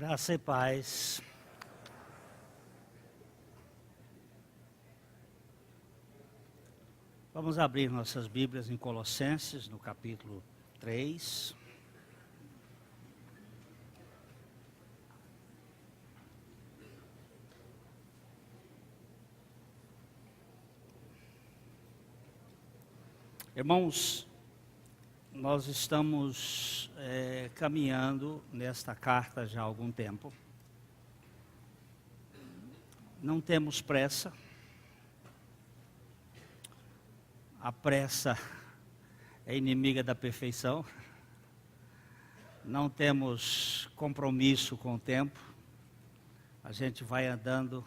Graça e paz. Vamos abrir nossas Bíblias em Colossenses, no capítulo 3. Irmãos, nós estamos caminhando nesta carta já há algum tempo. Não temos pressa. A pressa é inimiga da perfeição. Não temos compromisso com o tempo. A gente vai andando,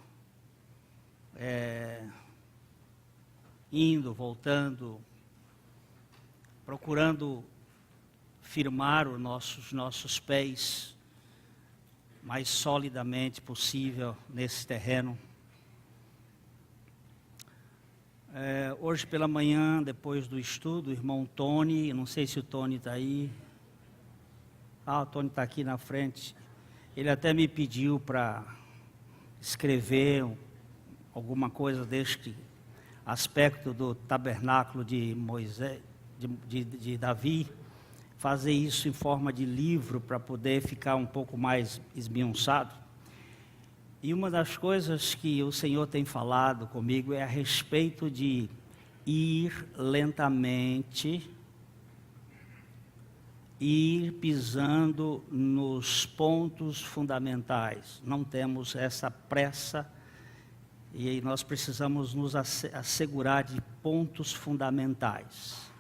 indo, voltando, procurando firmar os nossos pés mais solidamente possível nesse terreno. Hoje pela manhã, depois do estudo, o irmão Tony, não sei se o Tony está aí. O Tony está aqui na frente. Ele até me pediu para escrever alguma coisa deste aspecto do tabernáculo de Moisés, de Davi, fazer isso em forma de livro para poder ficar um pouco mais esmiuçado. E uma das coisas que o Senhor tem falado comigo é a respeito de ir lentamente, ir pisando nos pontos fundamentais. Não temos essa pressa e nós precisamos nos assegurar de pontos fundamentais.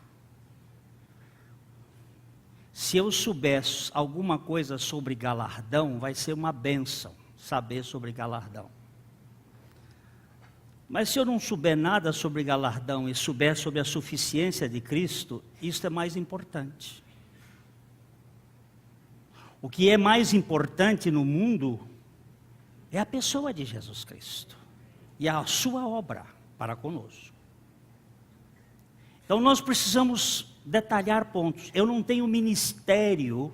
Se eu soubesse alguma coisa sobre galardão, vai ser uma bênção saber sobre galardão. Mas se eu não souber nada sobre galardão e souber sobre a suficiência de Cristo, isso é mais importante. O que é mais importante no mundo é a pessoa de Jesus Cristo e a sua obra para conosco. Então nós precisamos detalhar pontos. Eu não tenho ministério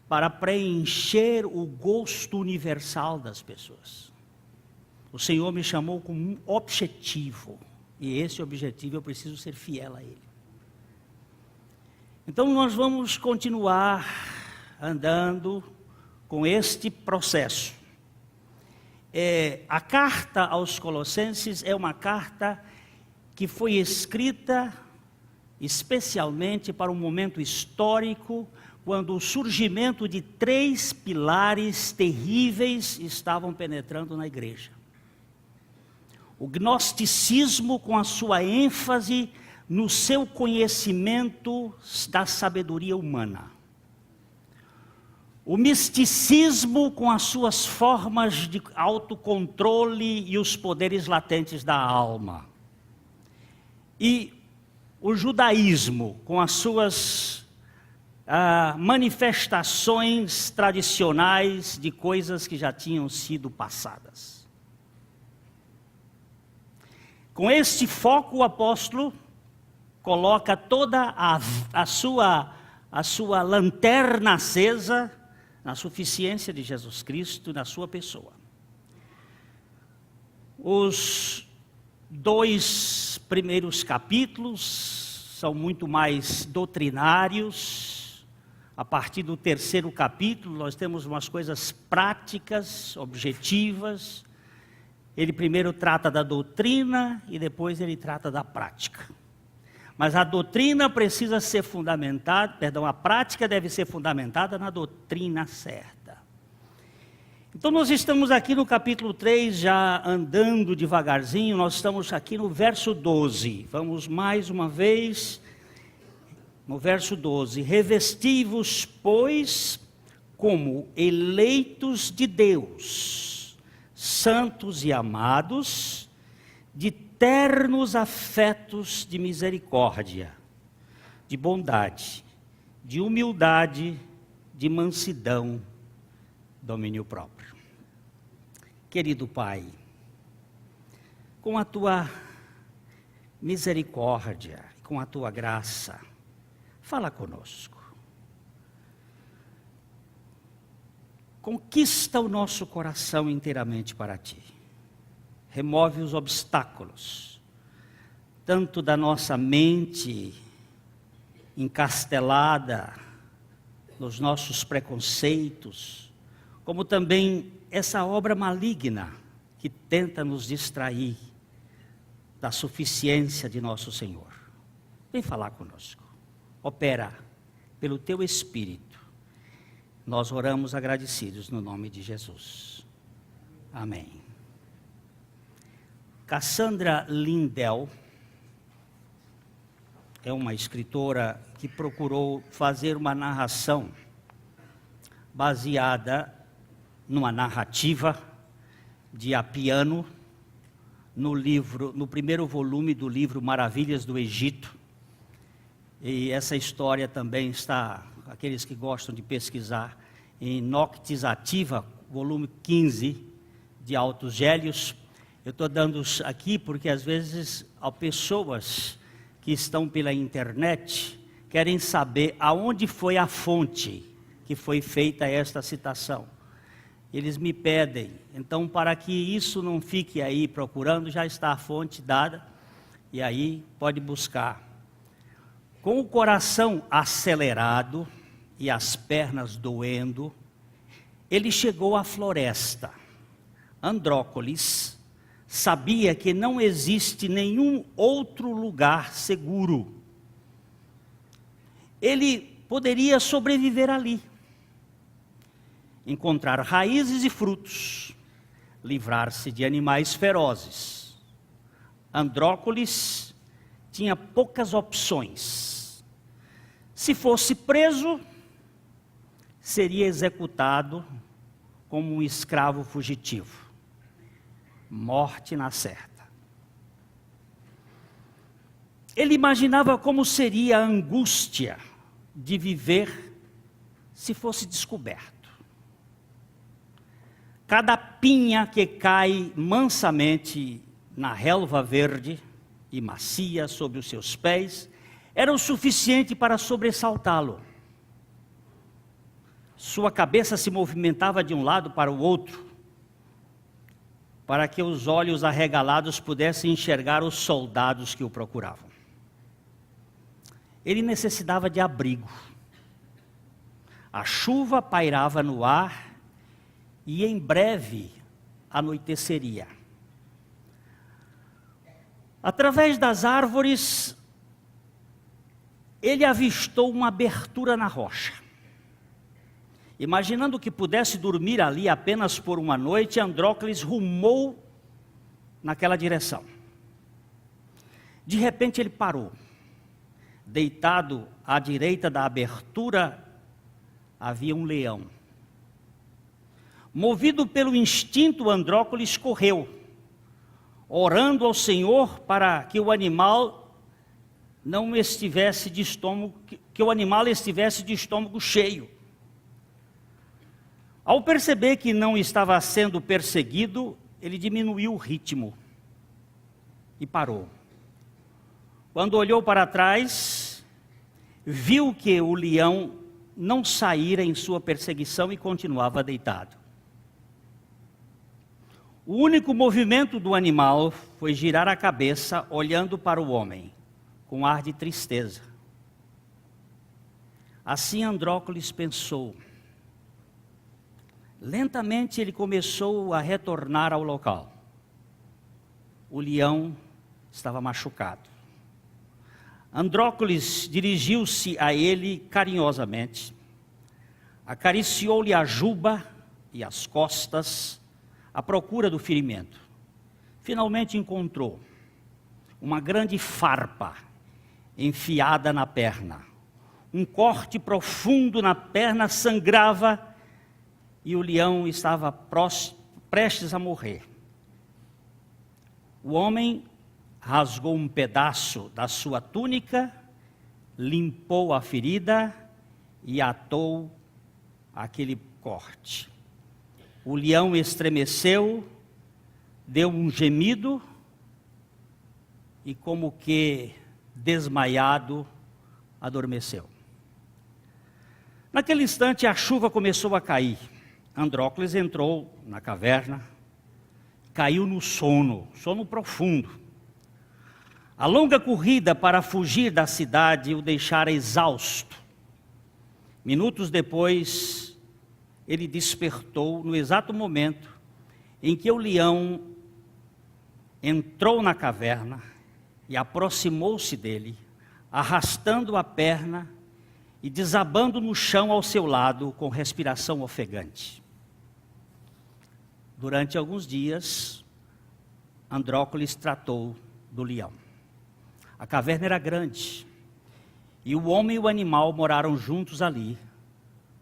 para preencher o gosto universal das pessoas. O Senhor me chamou com um objetivo, e esse objetivo eu preciso ser fiel a Ele. Então nós vamos continuar andando com este processo. A carta aos Colossenses é uma carta que foi escrita especialmente para um momento histórico, quando o surgimento de 3 pilares terríveis estavam penetrando na igreja. O gnosticismo, com a sua ênfase no seu conhecimento da sabedoria humana. O misticismo, com as suas formas de autocontrole e os poderes latentes da alma. E o judaísmo, com as suas manifestações tradicionais de coisas que já tinham sido passadas. Com este foco, o apóstolo coloca toda a sua lanterna acesa na suficiência de Jesus Cristo, na sua pessoa. Os 2 primeiros capítulos são muito mais doutrinários. A partir do 3º capítulo, nós temos umas coisas práticas, objetivas. Ele primeiro trata da doutrina e depois ele trata da prática. Mas a doutrina precisa ser fundamentada, a prática deve ser fundamentada na doutrina certa. Então nós estamos aqui no capítulo 3, já andando devagarzinho, nós estamos aqui no verso 12. Vamos mais uma vez no verso 12. Revesti-vos, pois, como eleitos de Deus, santos e amados, de ternos afetos de misericórdia, de bondade, de humildade, de mansidão, domínio próprio. Querido Pai, com a Tua misericórdia, com a Tua graça, fala conosco. conquista o nosso coração inteiramente para ti. Remove os obstáculos, tanto da nossa mente encastelada nos nossos preconceitos, como também essa obra maligna que tenta nos distrair da suficiência de nosso Senhor. Vem falar conosco. Opera pelo teu Espírito. Nós oramos agradecidos no nome de Jesus. Amém. Cassandra Lindell é uma escritora que procurou fazer uma narração baseada numa narrativa de Apiano, no primeiro volume do livro Maravilhas do Egito. E essa história também está, aqueles que gostam de pesquisar, em Noctis Ativa, volume 15 de Altos Gélios. Eu estou dando aqui porque às vezes há pessoas que estão pela internet querem saber aonde foi a fonte que foi feita esta citação. Eles me pedem, então para que isso não fique aí procurando, já está a fonte dada, e aí pode buscar. Com o coração acelerado e as pernas doendo, ele chegou à floresta. Andrócolis sabia que não existe nenhum outro lugar seguro. Ele poderia sobreviver ali, encontrar raízes e frutos, livrar-se de animais ferozes. Andrócolis tinha poucas opções. Se fosse preso, seria executado como um escravo fugitivo. Morte na certa. Ele imaginava como seria a angústia de viver se fosse descoberto. Cada pinha que cai mansamente na relva verde e macia sob os seus pés era o suficiente para sobressaltá-lo. Sua cabeça se movimentava de um lado para o outro, para que os olhos arregalados pudessem enxergar os soldados que o procuravam. Ele necessitava de abrigo. A chuva pairava no ar e em breve anoiteceria. Através das árvores, ele avistou uma abertura na rocha. Imaginando que pudesse dormir ali apenas por uma noite, Andrócolis rumou naquela direção. De repente ele parou. Deitado à direita da abertura, havia um leão. Movido pelo instinto, Andrócolis correu, orando ao Senhor para que o animal não estivesse de estômago, que o animal estivesse de estômago cheio. Ao perceber que não estava sendo perseguido, ele diminuiu o ritmo e parou. Quando olhou para trás, viu que o leão não saíra em sua perseguição e continuava deitado. O único movimento do animal foi girar a cabeça, olhando para o homem, com ar de tristeza. Assim Andrócolis pensou. Lentamente ele começou a retornar ao local. O leão estava machucado. Andrócolis dirigiu-se a ele carinhosamente, acariciou-lhe a juba e as costas, à procura do ferimento. Finalmente encontrou uma grande farpa enfiada na perna. Um corte profundo na perna sangrava e o leão estava prestes a morrer. O homem rasgou um pedaço da sua túnica, limpou a ferida e atou aquele corte. O leão estremeceu, deu um gemido e, como que desmaiado, adormeceu. Naquele instante a chuva começou a cair. Andrócles entrou na caverna, caiu no sono profundo. A longa corrida para fugir da cidade o deixara exausto. Minutos depois, ele despertou no exato momento em que o leão entrou na caverna e aproximou-se dele, arrastando a perna e desabando no chão ao seu lado com respiração ofegante. Durante alguns dias, Andrócles tratou do leão. A caverna era grande, e o homem e o animal moraram juntos ali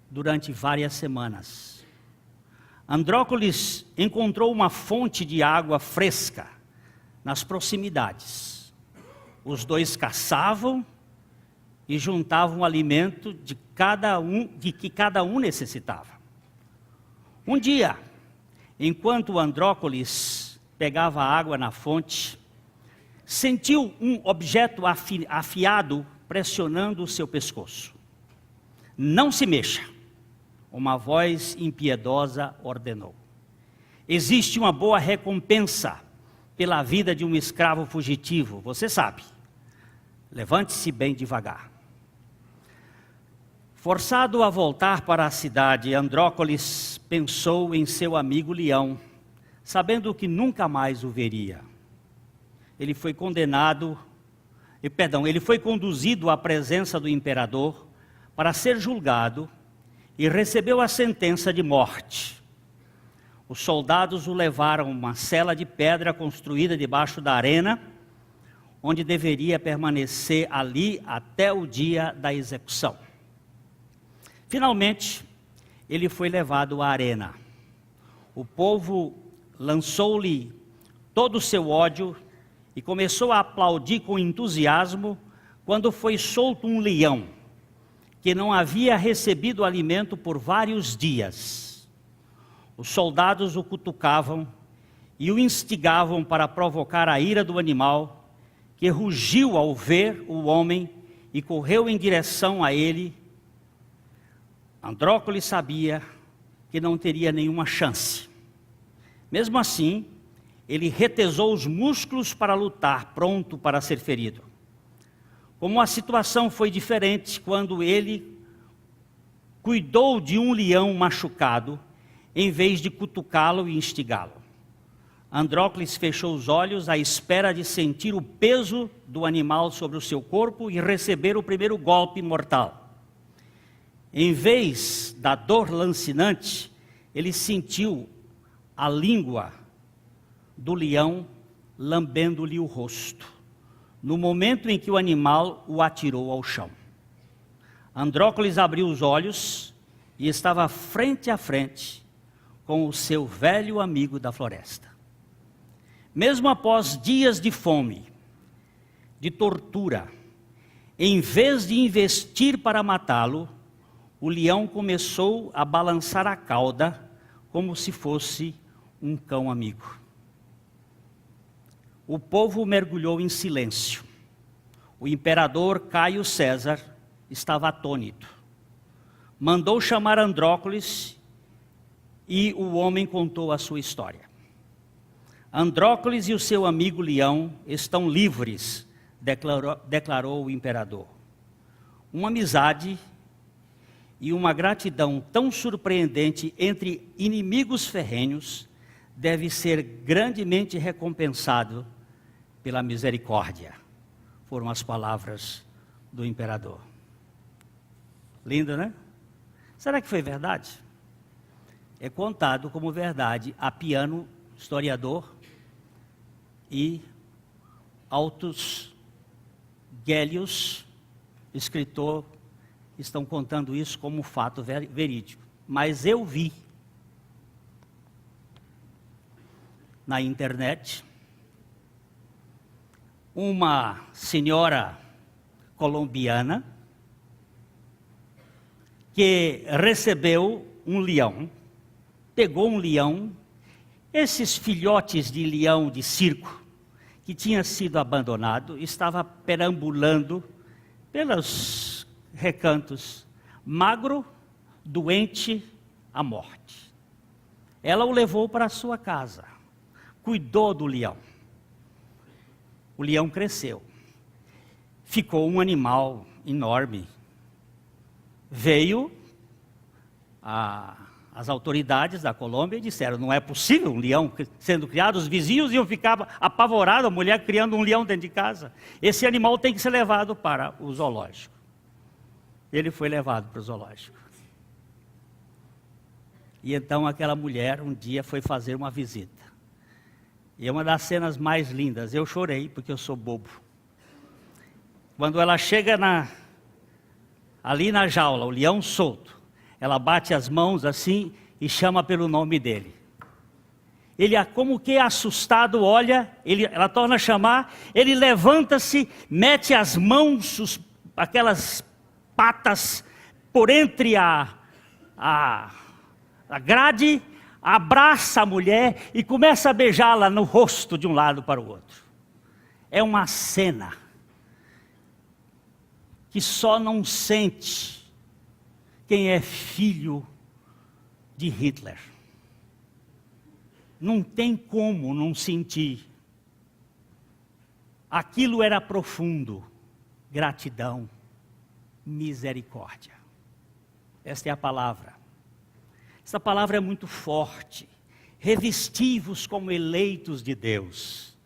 durante várias semanas. Andrócles encontrou uma fonte de água fresca nas proximidades. Os dois caçavam e juntavam o alimento de que cada um necessitava. Um dia, enquanto Andrócles pegava água na fonte, sentiu um objeto afiado pressionando o seu pescoço. Não se mexa, uma voz impiedosa ordenou. Existe uma boa recompensa pela vida de um escravo fugitivo, você sabe. Levante-se bem devagar. Forçado a voltar para a cidade, Andrócles pensou em seu amigo leão, sabendo que nunca mais o veria. Ele foi conduzido à presença do imperador para ser julgado e recebeu a sentença de morte. Os soldados o levaram a uma cela de pedra construída debaixo da arena, onde deveria permanecer ali até o dia da execução. Finalmente, ele foi levado à arena. O povo lançou-lhe todo o seu ódio e começou a aplaudir com entusiasmo quando foi solto um leão, que não havia recebido alimento por vários dias. Os soldados o cutucavam e o instigavam para provocar a ira do animal, que rugiu ao ver o homem e correu em direção a ele. Andrócles sabia que não teria nenhuma chance. Mesmo assim, ele retesou os músculos para lutar, pronto para ser ferido. Como a situação foi diferente quando ele cuidou de um leão machucado, em vez de cutucá-lo e instigá-lo. Andrócles fechou os olhos à espera de sentir o peso do animal sobre o seu corpo e receber o primeiro golpe mortal. Em vez da dor lancinante, ele sentiu a língua do leão lambendo-lhe o rosto, no momento em que o animal o atirou ao chão. Andrócles abriu os olhos e estava frente a frente com o seu velho amigo da floresta. Mesmo após dias de fome, de tortura, em vez de investir para matá-lo, o leão começou a balançar a cauda como se fosse um cão amigo. O povo mergulhou em silêncio. O imperador Caio César estava atônito. Mandou chamar Andrócles e o homem contou a sua história. Andrócles e o seu amigo leão estão livres, declarou o imperador. Uma amizade e uma gratidão tão surpreendente entre inimigos ferrenhos deve ser grandemente recompensado pela misericórdia. Foram as palavras do imperador. Lindo, né? Será que foi verdade? É contado como verdade. Apiano, historiador, e Altus Gellius, escritor, estão contando isso como um fato verídico. Mas eu vi na internet uma senhora colombiana que recebeu um leão, pegou um leão, esses filhotes de leão de circo, que tinha sido abandonado, estava perambulando pelos recantos, magro, doente, à morte. Ela o levou para a sua casa, cuidou do leão. O leão cresceu, ficou um animal enorme. Veio as autoridades da Colômbia e disseram: não é possível um leão sendo criado. Os vizinhos iam ficar apavorados, a mulher criando um leão dentro de casa. Esse animal tem que ser levado para o zoológico. Ele foi levado para o zoológico. E então aquela mulher um dia foi fazer uma visita. E é uma das cenas mais lindas. Eu chorei porque eu sou bobo. Quando ela chega ali na jaula, o leão solto, ela bate as mãos assim e chama pelo nome dele. Ele, como que assustado, olha, ela torna a chamar, ele levanta-se, mete as mãos, aquelas patas por entre a grade, abraça a mulher e começa a beijá-la no rosto de um lado para o outro. É uma cena que só não sente quem é filho de Hitler. Não tem como não sentir. Aquilo era profundo. Gratidão, misericórdia. Esta é a palavra. Esta palavra é muito forte. Revesti-vos como eleitos de Deus,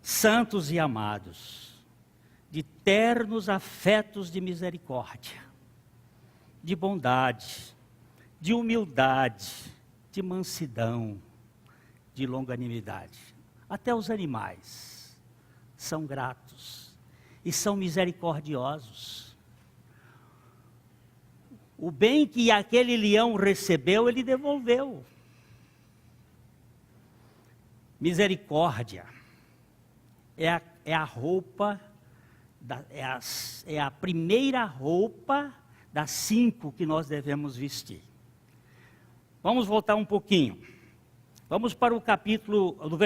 santos e amados, de ternos afetos de misericórdia, de bondade, de humildade, de mansidão, de longanimidade. Até os animais são gratos e são misericordiosos. O bem que aquele leão recebeu, ele devolveu. Misericórdia é a roupa, é a primeira roupa das 5 que nós devemos vestir. Vamos voltar um pouquinho. Vamos para o capítulo, o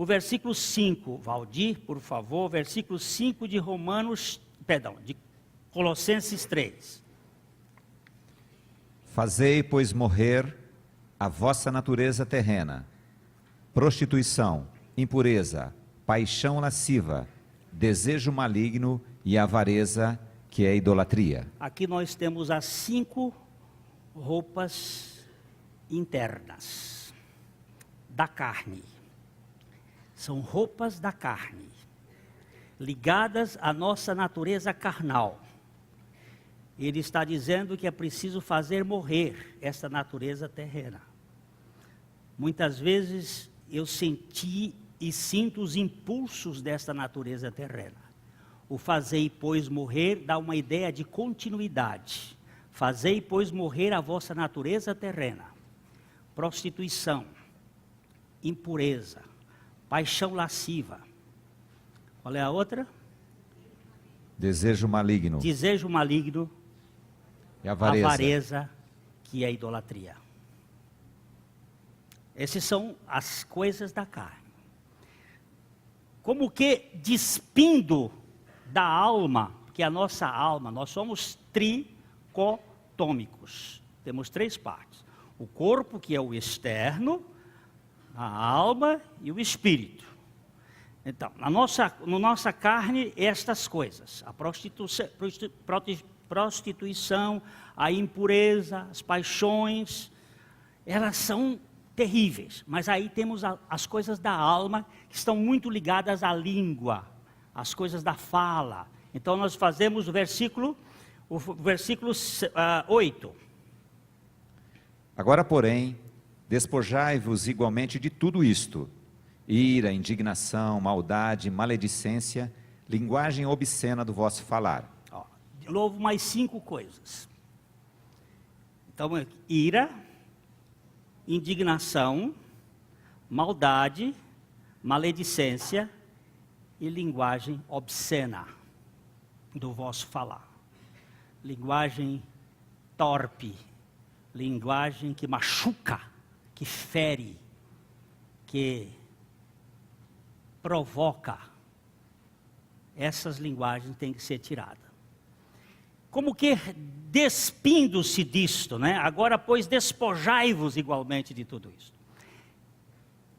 versículo 5. Valdir, por favor, versículo 5 de de Colossenses 3. Fazei, pois, morrer a vossa natureza terrena, prostituição, impureza, paixão lasciva, desejo maligno e avareza, que é idolatria. Aqui nós temos as 5 roupas internas da carne. São roupas da carne, ligadas à nossa natureza carnal. Ele está dizendo que é preciso fazer morrer essa natureza terrena. Muitas vezes eu senti e sinto os impulsos desta natureza terrena. O fazei, pois, morrer dá uma ideia de continuidade. Fazei, pois, morrer a vossa natureza terrena. Prostituição, impureza, paixão lasciva. Qual é a outra? Desejo maligno. Desejo maligno. E avareza. Avareza, que é idolatria. Essas são as coisas da carne. Como que despindo da alma, que a nossa alma, nós somos tricotômicos. Temos 3 partes. O corpo, que é o externo, a alma e o espírito. Então, na nossa carne, estas coisas. A prostituição, a impureza, as paixões, elas são terríveis. Mas aí temos as coisas da alma, que estão muito ligadas à língua, as coisas da fala. Então nós fazemos o versículo 8. Agora, porém, despojai-vos igualmente de tudo isto: ira, indignação, maldade, maledicência, linguagem obscena do vosso falar. De novo, mais 5 coisas. Então, ira, indignação, maldade, maledicência e linguagem obscena do vosso falar. Linguagem torpe, linguagem que machuca, que fere, que provoca. Essas linguagens têm que ser tiradas. como que despindo-se disto, né? Agora, pois, despojai-vos igualmente de tudo isso.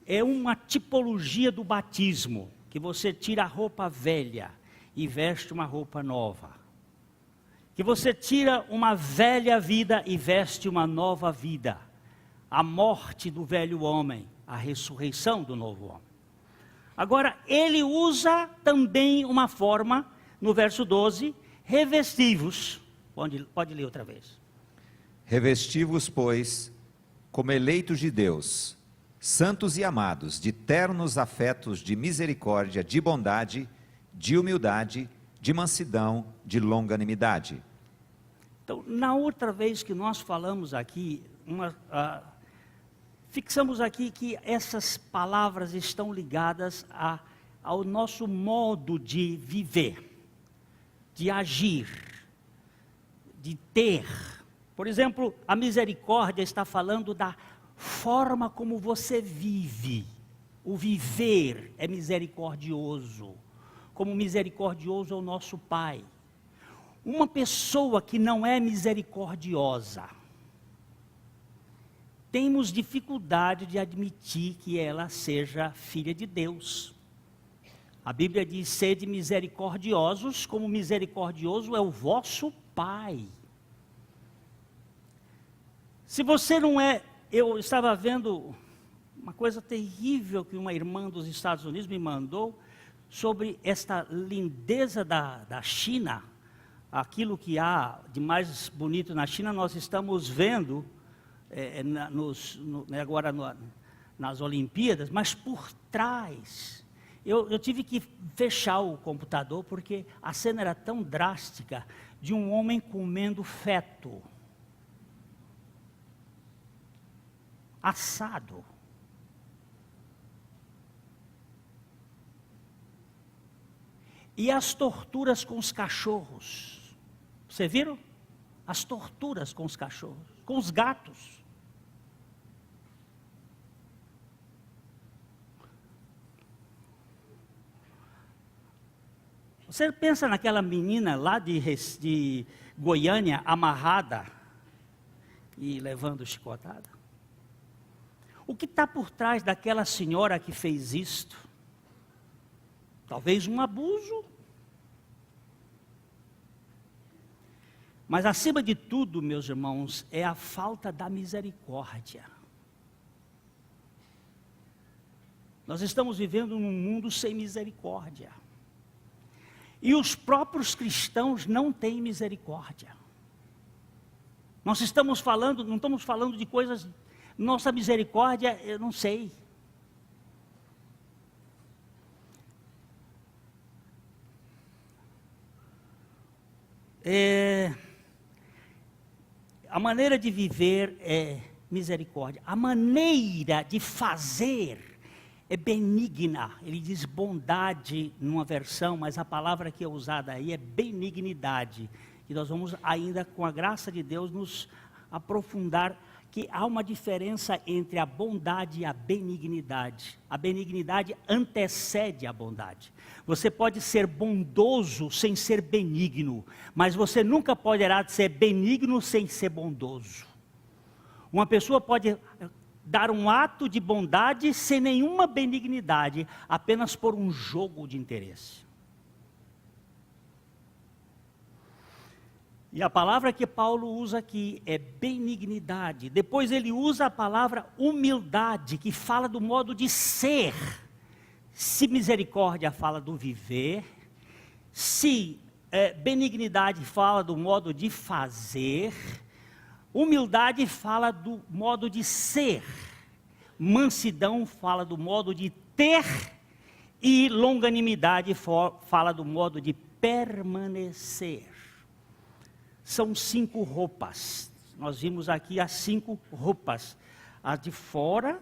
É uma tipologia do batismo, que você tira a roupa velha e veste uma roupa nova. Que você tira uma velha vida e veste uma nova vida. A morte do velho homem, a ressurreição do novo homem. Agora, ele usa também uma forma, no verso 12, revesti-vos. Pode ler outra vez. Revesti-vos, pois, como eleitos de Deus, santos e amados, de ternos afetos de misericórdia, de bondade, de humildade, de mansidão, de longanimidade. Então, na outra vez que nós falamos aqui, fixamos aqui que essas palavras estão ligadas ao nosso modo de viver, de agir, de ter. Por exemplo, a misericórdia está falando da forma como você vive. O viver é misericordioso, como misericordioso é o nosso Pai. Uma pessoa que não é misericordiosa, temos dificuldade de admitir que ela seja filha de Deus. A Bíblia diz: sede misericordiosos, como misericordioso é o vosso Pai. Se você não é... Eu estava vendo uma coisa terrível que uma irmã dos Estados Unidos me mandou sobre esta lindeza da China, aquilo que há de mais bonito na China. Nós estamos vendo agora nas Olimpíadas, mas por trás, eu tive que fechar o computador porque a cena era tão drástica, de um homem comendo feto, assado. E as torturas com os cachorros. Você viram? As torturas com os cachorros, com os gatos. Você pensa naquela menina lá de Goiânia, amarrada e levando chicotada? O que está por trás daquela senhora que fez isto? Talvez um abuso. Mas acima de tudo, meus irmãos, é a falta da misericórdia. Nós estamos vivendo num mundo sem misericórdia. E os próprios cristãos não têm misericórdia. Nós estamos falando, não estamos falando de coisas... Nossa misericórdia, eu não sei. A maneira de viver é misericórdia. A maneira de fazer é benigna. Ele diz bondade numa versão, mas a palavra que é usada aí é benignidade. E nós vamos ainda, com a graça de Deus, nos aprofundar que há uma diferença entre a bondade e a benignidade. A benignidade antecede a bondade. Você pode ser bondoso sem ser benigno, mas você nunca poderá ser benigno sem ser bondoso. Uma pessoa pode dar um ato de bondade sem nenhuma benignidade, apenas por um jogo de interesse. E a palavra que Paulo usa aqui é benignidade. Depois ele usa a palavra humildade, que fala do modo de ser. Se misericórdia fala do viver, se benignidade fala do modo de fazer, humildade fala do modo de ser, mansidão fala do modo de ter, e longanimidade fala do modo de permanecer. São 5 roupas. Nós vimos aqui as 5 roupas. As de fora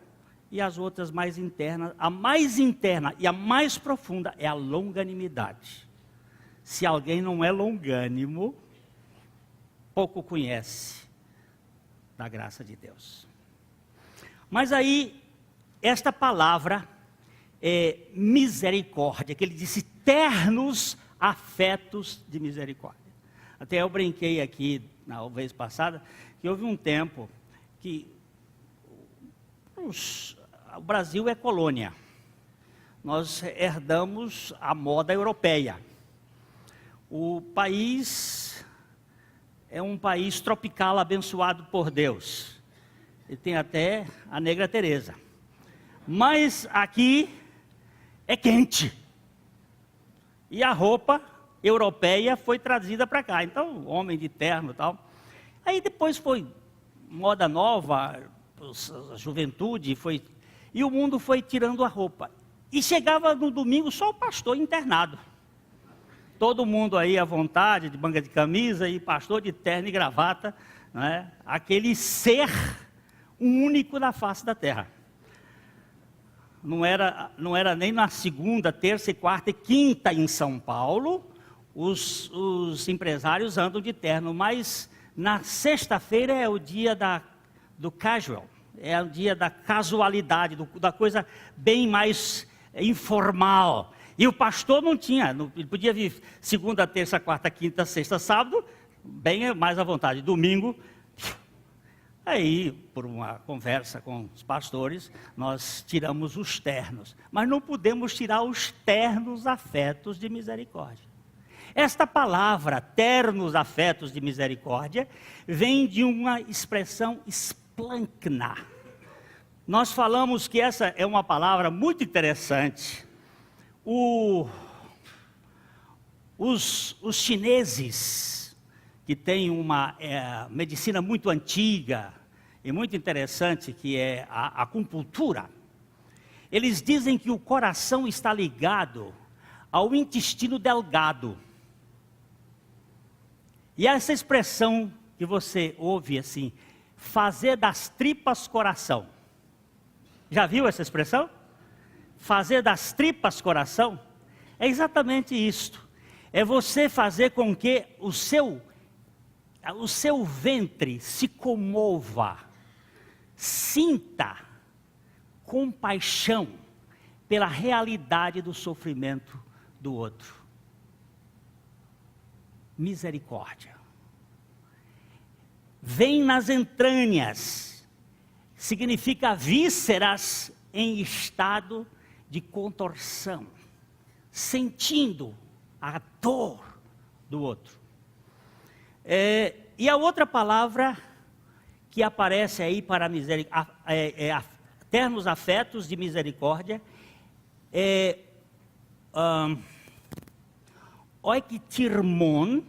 e as outras mais internas. A mais interna e a mais profunda é a longanimidade. Se alguém não é longânimo, pouco conhece da graça de Deus. Mas aí, esta palavra é misericórdia, que ele disse ternos afetos de misericórdia. Até eu brinquei aqui na vez passada, que houve um tempo que o Brasil é colônia. Nós herdamos a moda europeia. O país é um país tropical abençoado por Deus. E tem até a Negra Teresa. Mas aqui é quente. E a roupa europeia foi trazida para cá. Então, homem de terno e tal. Aí depois foi moda nova, a juventude foi... E o mundo foi tirando a roupa. E chegava no domingo só o pastor internado. Todo mundo aí à vontade, de manga de camisa, e pastor de terno e gravata, né? Aquele ser único na face da terra. Não era nem na segunda, terça, quarta e quinta em São Paulo, os empresários andam de terno, mas na sexta-feira é o dia do casual, é o dia da casualidade, da coisa bem mais informal. E o pastor não tinha, ele podia vir segunda, terça, quarta, quinta, sexta, sábado, bem mais à vontade. Domingo, aí, por uma conversa com os pastores, nós tiramos os ternos. Mas não podemos tirar os ternos afetos de misericórdia. Esta palavra, ternos afetos de misericórdia, vem de uma expressão splankna. Nós falamos que essa é uma palavra muito interessante. Os chineses, que têm uma medicina muito antiga e muito interessante, que é a acupuntura, eles dizem que o coração está ligado ao intestino delgado. E essa expressão que você ouve assim, fazer das tripas coração. Já viu essa expressão? Fazer das tripas coração, é exatamente isto. É você fazer com que o seu ventre se comova, sinta compaixão pela realidade do sofrimento do outro. Misericórdia. Vem nas entranhas, significa vísceras em estado de contorção, sentindo a dor do outro. E a outra palavra que aparece aí para ternos afetos de misericórdia é oiktirmon,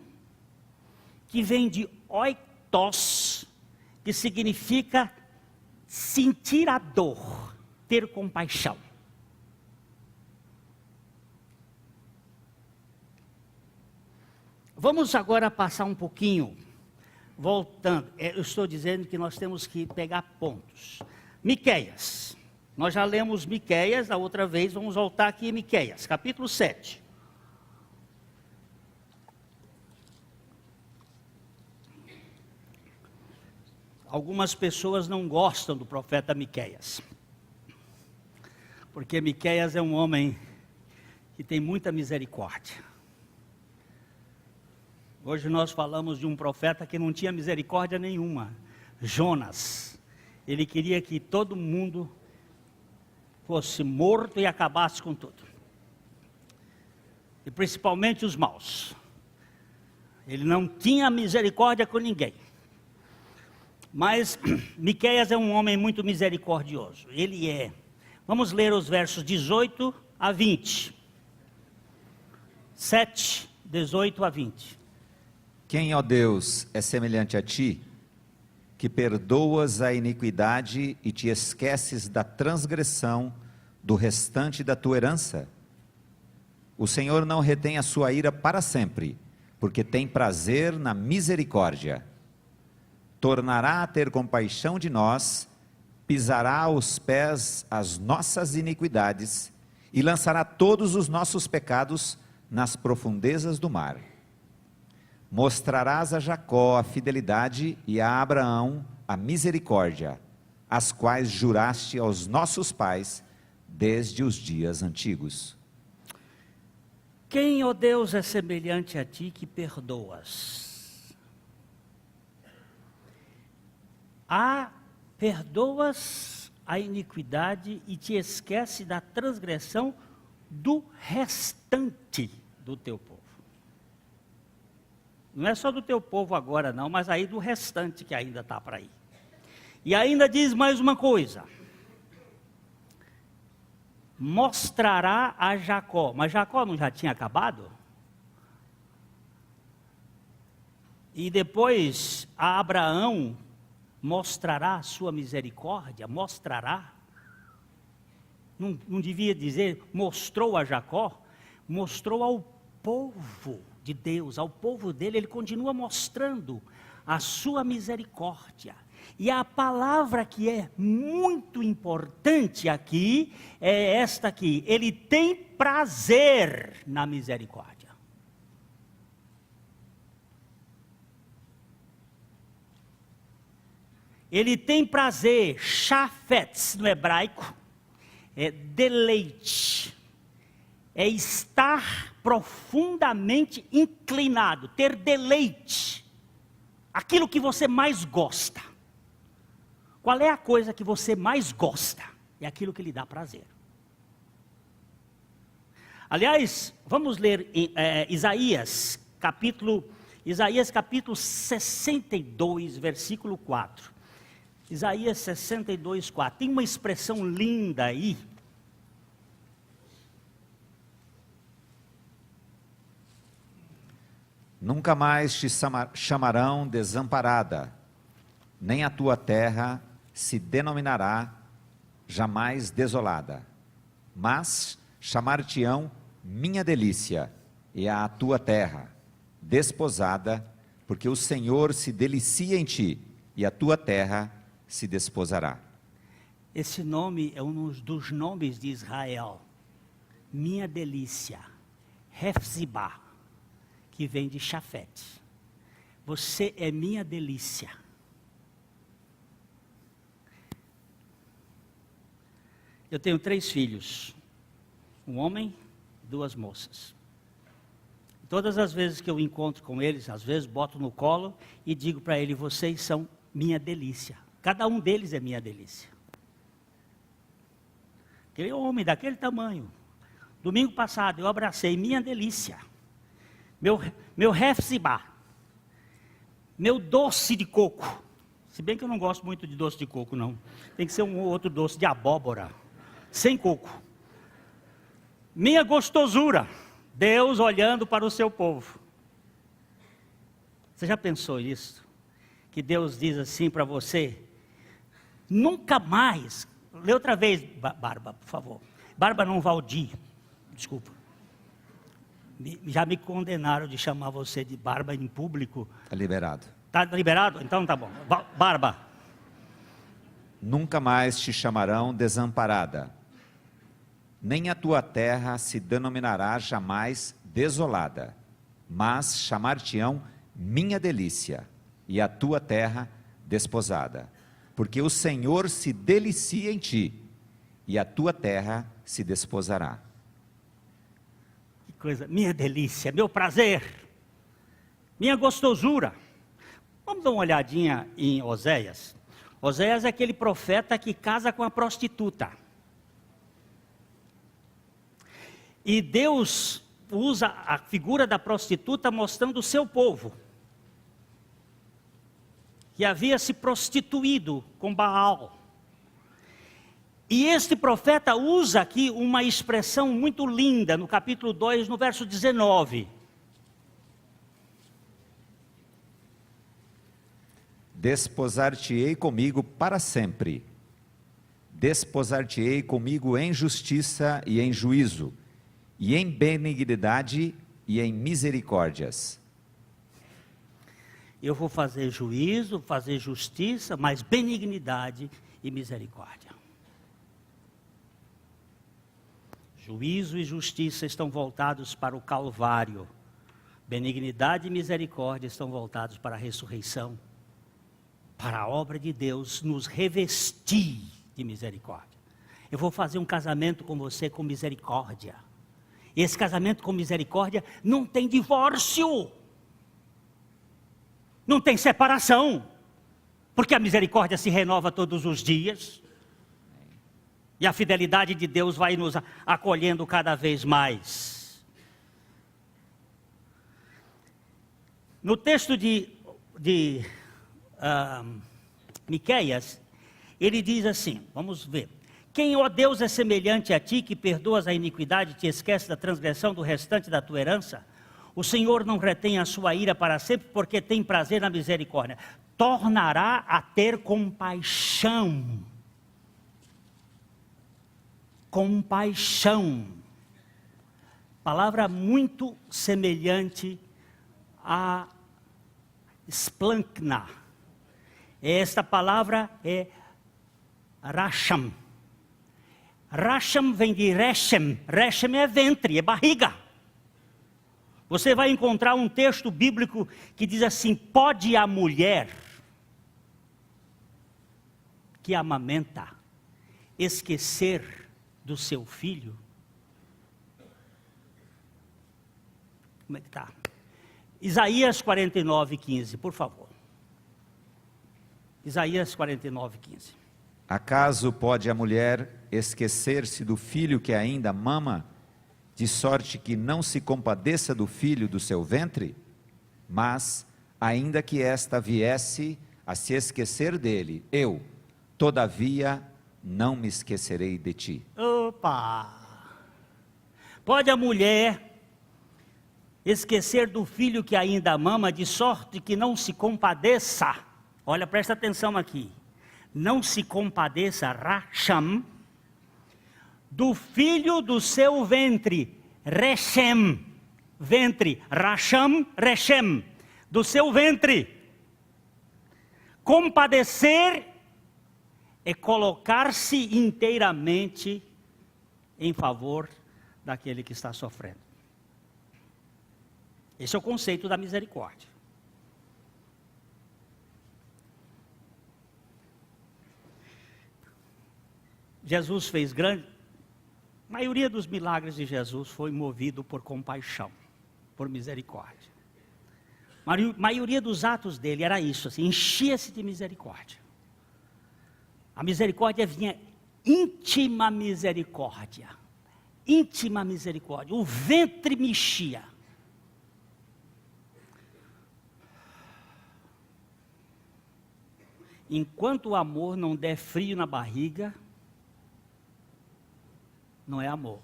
que vem de oiktos, que significa sentir a dor, ter compaixão. Vamos agora passar um pouquinho, voltando. Eu estou dizendo que nós temos que pegar pontos. Miqueias. Nós já lemos Miqueias da outra vez, vamos voltar aqui em Miqueias, capítulo 7. Algumas pessoas não gostam do profeta Miqueias, porque Miqueias é um homem que tem muita misericórdia. Hoje nós falamos de um profeta que não tinha misericórdia nenhuma, Jonas. Ele queria que todo mundo fosse morto e acabasse com tudo. E principalmente os maus. Ele não tinha misericórdia com ninguém. Mas Miqueias é um homem muito misericordioso. Ele é. Vamos ler os versos 18 a 20. 7, 18 a 20. Quem, ó Deus, é semelhante a ti, que perdoas a iniquidade e te esqueces da transgressão do restante da tua herança? O Senhor não retém a sua ira para sempre, porque tem prazer na misericórdia. Tornará a ter compaixão de nós, pisará aos pés as nossas iniquidades e lançará todos os nossos pecados nas profundezas do mar. Mostrarás a Jacó a fidelidade e a Abraão a misericórdia, as quais juraste aos nossos pais desde os dias antigos. Quem, ó Deus, é semelhante a ti que perdoas? perdoas a iniquidade e te esquece da transgressão do restante do teu povo. Não é só do teu povo agora não, mas aí do restante que ainda está para ir. E ainda diz mais uma coisa. Mostrará a Jacó. Mas Jacó não já tinha acabado? E depois a Abraão mostrará a sua misericórdia, mostrará. Não devia dizer mostrou a Jacó, mostrou ao povo de Deus, ao povo dele, ele continua mostrando a sua misericórdia. E a palavra que é muito importante aqui é esta aqui: ele tem prazer na misericórdia. Ele tem prazer, chafetz no hebraico, é deleite, é estar profundamente inclinado, ter deleite, aquilo que você mais gosta. Qual é a coisa que você mais gosta? É aquilo que lhe dá prazer. Aliás, vamos ler Isaías capítulo 62, versículo 4. Isaías 62, 4. Tem uma expressão linda aí. Nunca mais te chamarão desamparada, nem a tua terra se denominará jamais desolada, mas chamar-te-ão minha delícia, e a tua terra desposada, porque o Senhor se delicia em ti, e a tua terra se desposará. Esse nome é um dos nomes de Israel, minha delícia, Hefzibá, que vem de Chafete. Você é minha delícia. Eu tenho 3 filhos, um homem, 2 moças. Todas as vezes que eu encontro com eles, às vezes boto no colo e digo para ele: vocês são minha delícia. Cada um deles é minha delícia. Aquele homem daquele tamanho. Domingo passado eu abracei minha delícia. Meu Hefzibá. Meu doce de coco. Se bem que eu não gosto muito de doce de coco, não. Tem que ser um outro doce de abóbora. Sem coco. Minha gostosura. Deus olhando para o seu povo. Você já pensou nisso? Que Deus diz assim para você: nunca mais. Lê outra vez, Barba, por favor. Barba não, Valdir. Desculpa. Já me condenaram de chamar você de Barba em público. Está liberado. Está liberado? Então tá bom. Barba. Nunca mais te chamarão desamparada, nem a tua terra se denominará jamais desolada, mas chamar-te-ão minha delícia, e a tua terra desposada, porque o Senhor se delicia em ti, e a tua terra se desposará. Que coisa, minha delícia, meu prazer, minha gostosura. Vamos dar uma olhadinha em Oséias. Oséias é aquele profeta que casa com a prostituta. E Deus usa a figura da prostituta mostrando o seu povo, que havia se prostituído com Baal. E este profeta usa aqui uma expressão muito linda, no capítulo 2, no verso 19. Desposar-te-ei comigo para sempre. Desposar-te-ei comigo em justiça e em juízo, e em benignidade e em misericórdias. Eu vou fazer juízo, fazer justiça, mas benignidade e misericórdia. Juízo e justiça estão voltados para o Calvário. Benignidade e misericórdia estão voltados para a ressurreição, para a obra de Deus nos revestir de misericórdia. Eu vou fazer um casamento com você com misericórdia. Esse casamento com misericórdia não tem divórcio, não tem separação, Porque a misericórdia se renova todos os dias. E a fidelidade de Deus vai nos acolhendo cada vez mais. No texto de Miqueias, ele diz assim, vamos ver. Quem, ó Deus, é semelhante a ti, que perdoas a iniquidade e te esquece da transgressão do restante da tua herança? O Senhor não retém a sua ira para sempre, porque tem prazer na misericórdia. Tornará a ter compaixão. Compaixão. Palavra muito semelhante a splankna. Esta palavra é racham. Racham vem de rechem. Rechem é ventre, é barriga. Você vai encontrar um texto bíblico que diz assim: pode a mulher que amamenta esquecer do seu filho? Como é que está? Isaías 49:15, por favor. Isaías 49:15. Acaso pode a mulher esquecer-se do filho que ainda mama, de sorte que não se compadeça do filho do seu ventre? Mas, ainda que esta viesse a se esquecer dele, eu, todavia, não me esquecerei de ti. Opa! Pode a mulher esquecer do filho que ainda mama, de sorte que não se compadeça. Olha, presta atenção aqui. Não se compadeça, racham, do filho do seu ventre, rechem, ventre, racham, rechem, do seu ventre. Compadecer é colocar-se inteiramente em favor daquele que está sofrendo. Esse é o conceito da misericórdia. Jesus fez grande... A maioria dos milagres de Jesus foi movido por compaixão, por misericórdia. A maioria dos atos dele era isso, assim, enchia-se de misericórdia. A misericórdia vinha, íntima misericórdia. Íntima misericórdia. O ventre mexia. Enquanto o amor não der frio na barriga, não é amor.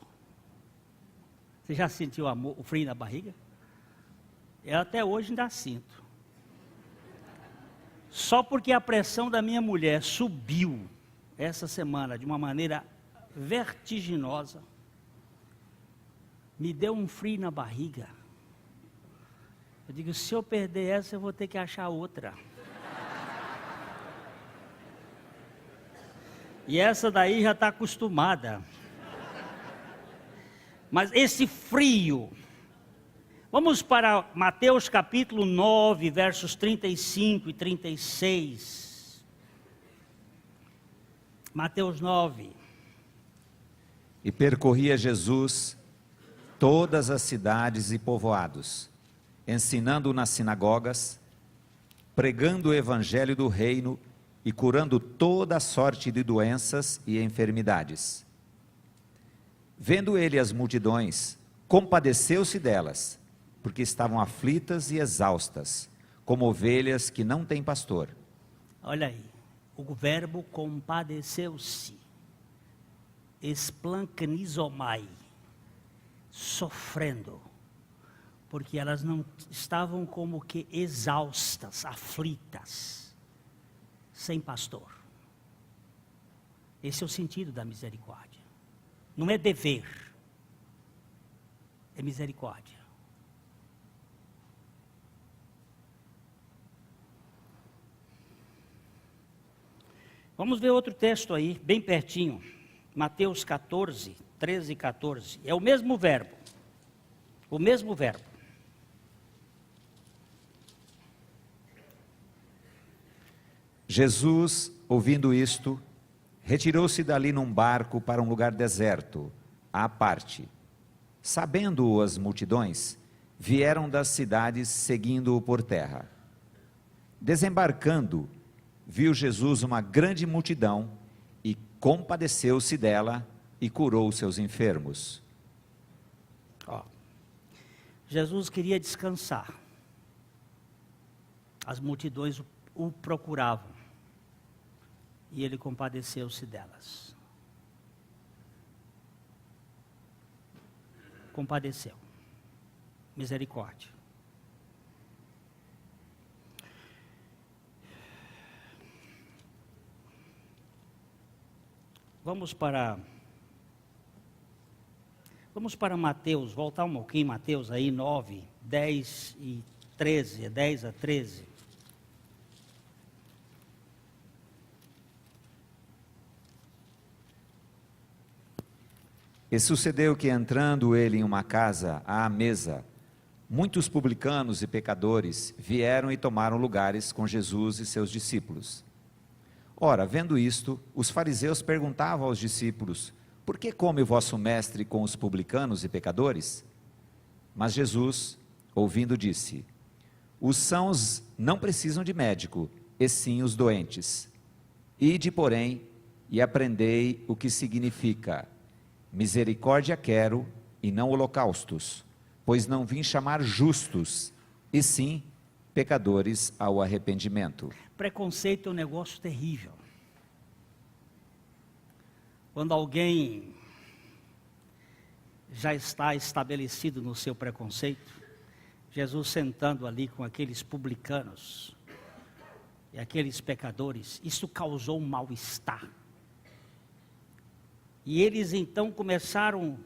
Você já sentiu o frio na barriga? Eu até hoje ainda sinto. Só porque a pressão da minha mulher subiu essa semana de uma maneira vertiginosa, me deu um frio na barriga. Eu digo, se eu perder essa, eu vou ter que achar outra. E essa daí já está acostumada. Mas esse frio... Vamos para Mateus capítulo 9, versos 35 e 36. Mateus 9. E percorria Jesus todas as cidades e povoados, ensinando nas sinagogas, pregando o evangelho do reino e curando toda a sorte de doenças e enfermidades. Vendo ele as multidões, compadeceu-se delas, porque estavam aflitas e exaustas, como ovelhas que não têm pastor. Olha aí, o verbo compadeceu-se, esplancnizomai, sofrendo, porque elas não estavam como que exaustas, aflitas, sem pastor. Esse é o sentido da misericórdia. Não é dever, é misericórdia. Vamos ver outro texto aí, bem pertinho. Mateus 14, 13 e 14. É o mesmo verbo. O mesmo verbo. Jesus, ouvindo isto, retirou-se dali num barco para um lugar deserto, à parte. Sabendo-o as multidões, vieram das cidades seguindo-o por terra. Desembarcando, viu Jesus uma grande multidão e compadeceu-se dela e curou os seus enfermos. Jesus queria descansar. As multidões o procuravam. E ele compadeceu-se delas. Compadeceu. Misericórdia. Vamos para Mateus, voltar um pouquinho, Mateus aí, 9, 10 e 13, 10 a 13. E sucedeu que, entrando ele em uma casa à mesa, muitos publicanos e pecadores vieram e tomaram lugares com Jesus e seus discípulos. Ora, vendo isto, os fariseus perguntavam aos discípulos: por que come o vosso mestre com os publicanos e pecadores? Mas Jesus, ouvindo, disse: os sãos não precisam de médico, e sim os doentes. Ide, porém, e aprendei o que significa: misericórdia quero, e não holocaustos, pois não vim chamar justos, e sim pecadores ao arrependimento. Preconceito é um negócio terrível. Quando alguém já está estabelecido no seu preconceito, Jesus sentando ali com aqueles publicanos e aqueles pecadores, isso causou um mal-estar. E eles então começaram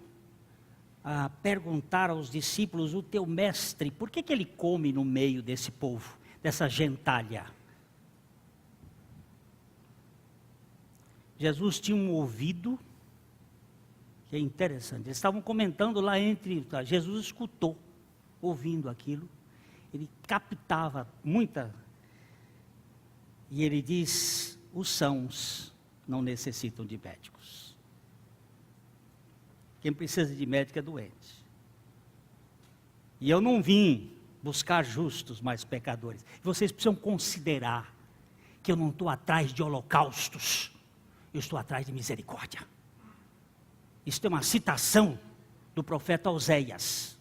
a perguntar aos discípulos: o teu mestre, por que ele come no meio desse povo, dessa gentalha? Jesus tinha um ouvido, que é interessante, eles estavam comentando lá entre, Jesus escutou, ouvindo aquilo, ele captava muita, e ele diz: os sãos não necessitam de médicos. Quem precisa de médico é doente. E eu não vim buscar justos, mas pecadores. Vocês precisam considerar que eu não estou atrás de holocaustos, eu estou atrás de misericórdia. Isso é uma citação do profeta Oséias.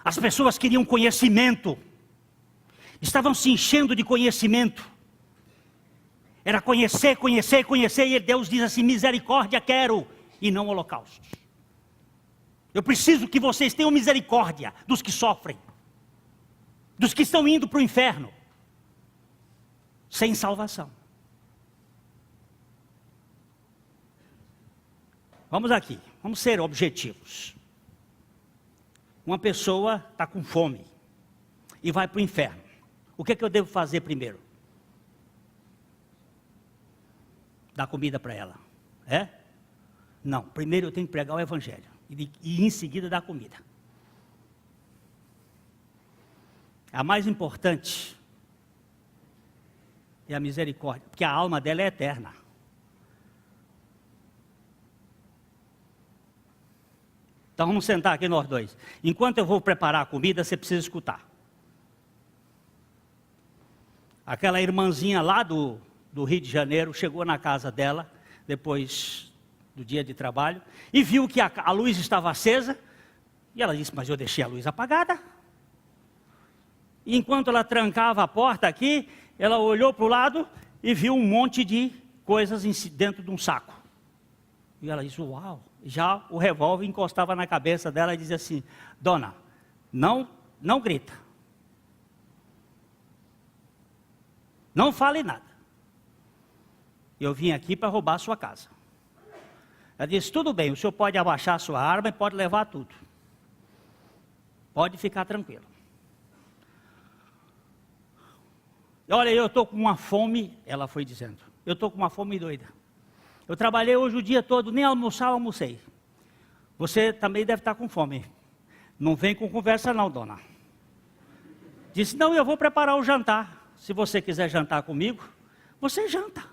As pessoas queriam conhecimento, estavam se enchendo de conhecimento. Era conhecer, conhecer, conhecer, e Deus diz assim: misericórdia quero, e não holocaustos. Eu preciso que vocês tenham misericórdia dos que sofrem, dos que estão indo para o inferno, sem salvação. Vamos aqui, vamos ser objetivos. Uma pessoa está com fome e vai para o inferno. O que eu devo fazer primeiro? Dar comida para ela. É? Não, primeiro eu tenho que pregar o evangelho. E em seguida dar comida. A mais importante é a misericórdia, porque a alma dela é eterna. Então vamos sentar aqui nós dois. Enquanto eu vou preparar a comida, você precisa escutar. Aquela irmãzinha lá do Rio de Janeiro chegou na casa dela, depois do dia de trabalho, e viu que a luz estava acesa, e ela disse: mas eu deixei a luz apagada. E enquanto ela trancava a porta aqui, ela olhou para o lado e viu um monte de coisas dentro de um saco. E ela disse: uau! Já o revólver encostava na cabeça dela e dizia assim: dona, não grita. Não fale nada. Eu vim aqui para roubar a sua casa. Ela disse: tudo bem, o senhor pode abaixar a sua arma e pode levar tudo. Pode ficar tranquilo. Olha, eu estou com uma fome, ela foi dizendo. Eu estou com uma fome doida. Eu trabalhei hoje o dia todo, nem almoçar, almocei. Você também deve estar com fome. Não vem com conversa não, dona. Disse: não, eu vou preparar o jantar. Se você quiser jantar comigo, você janta.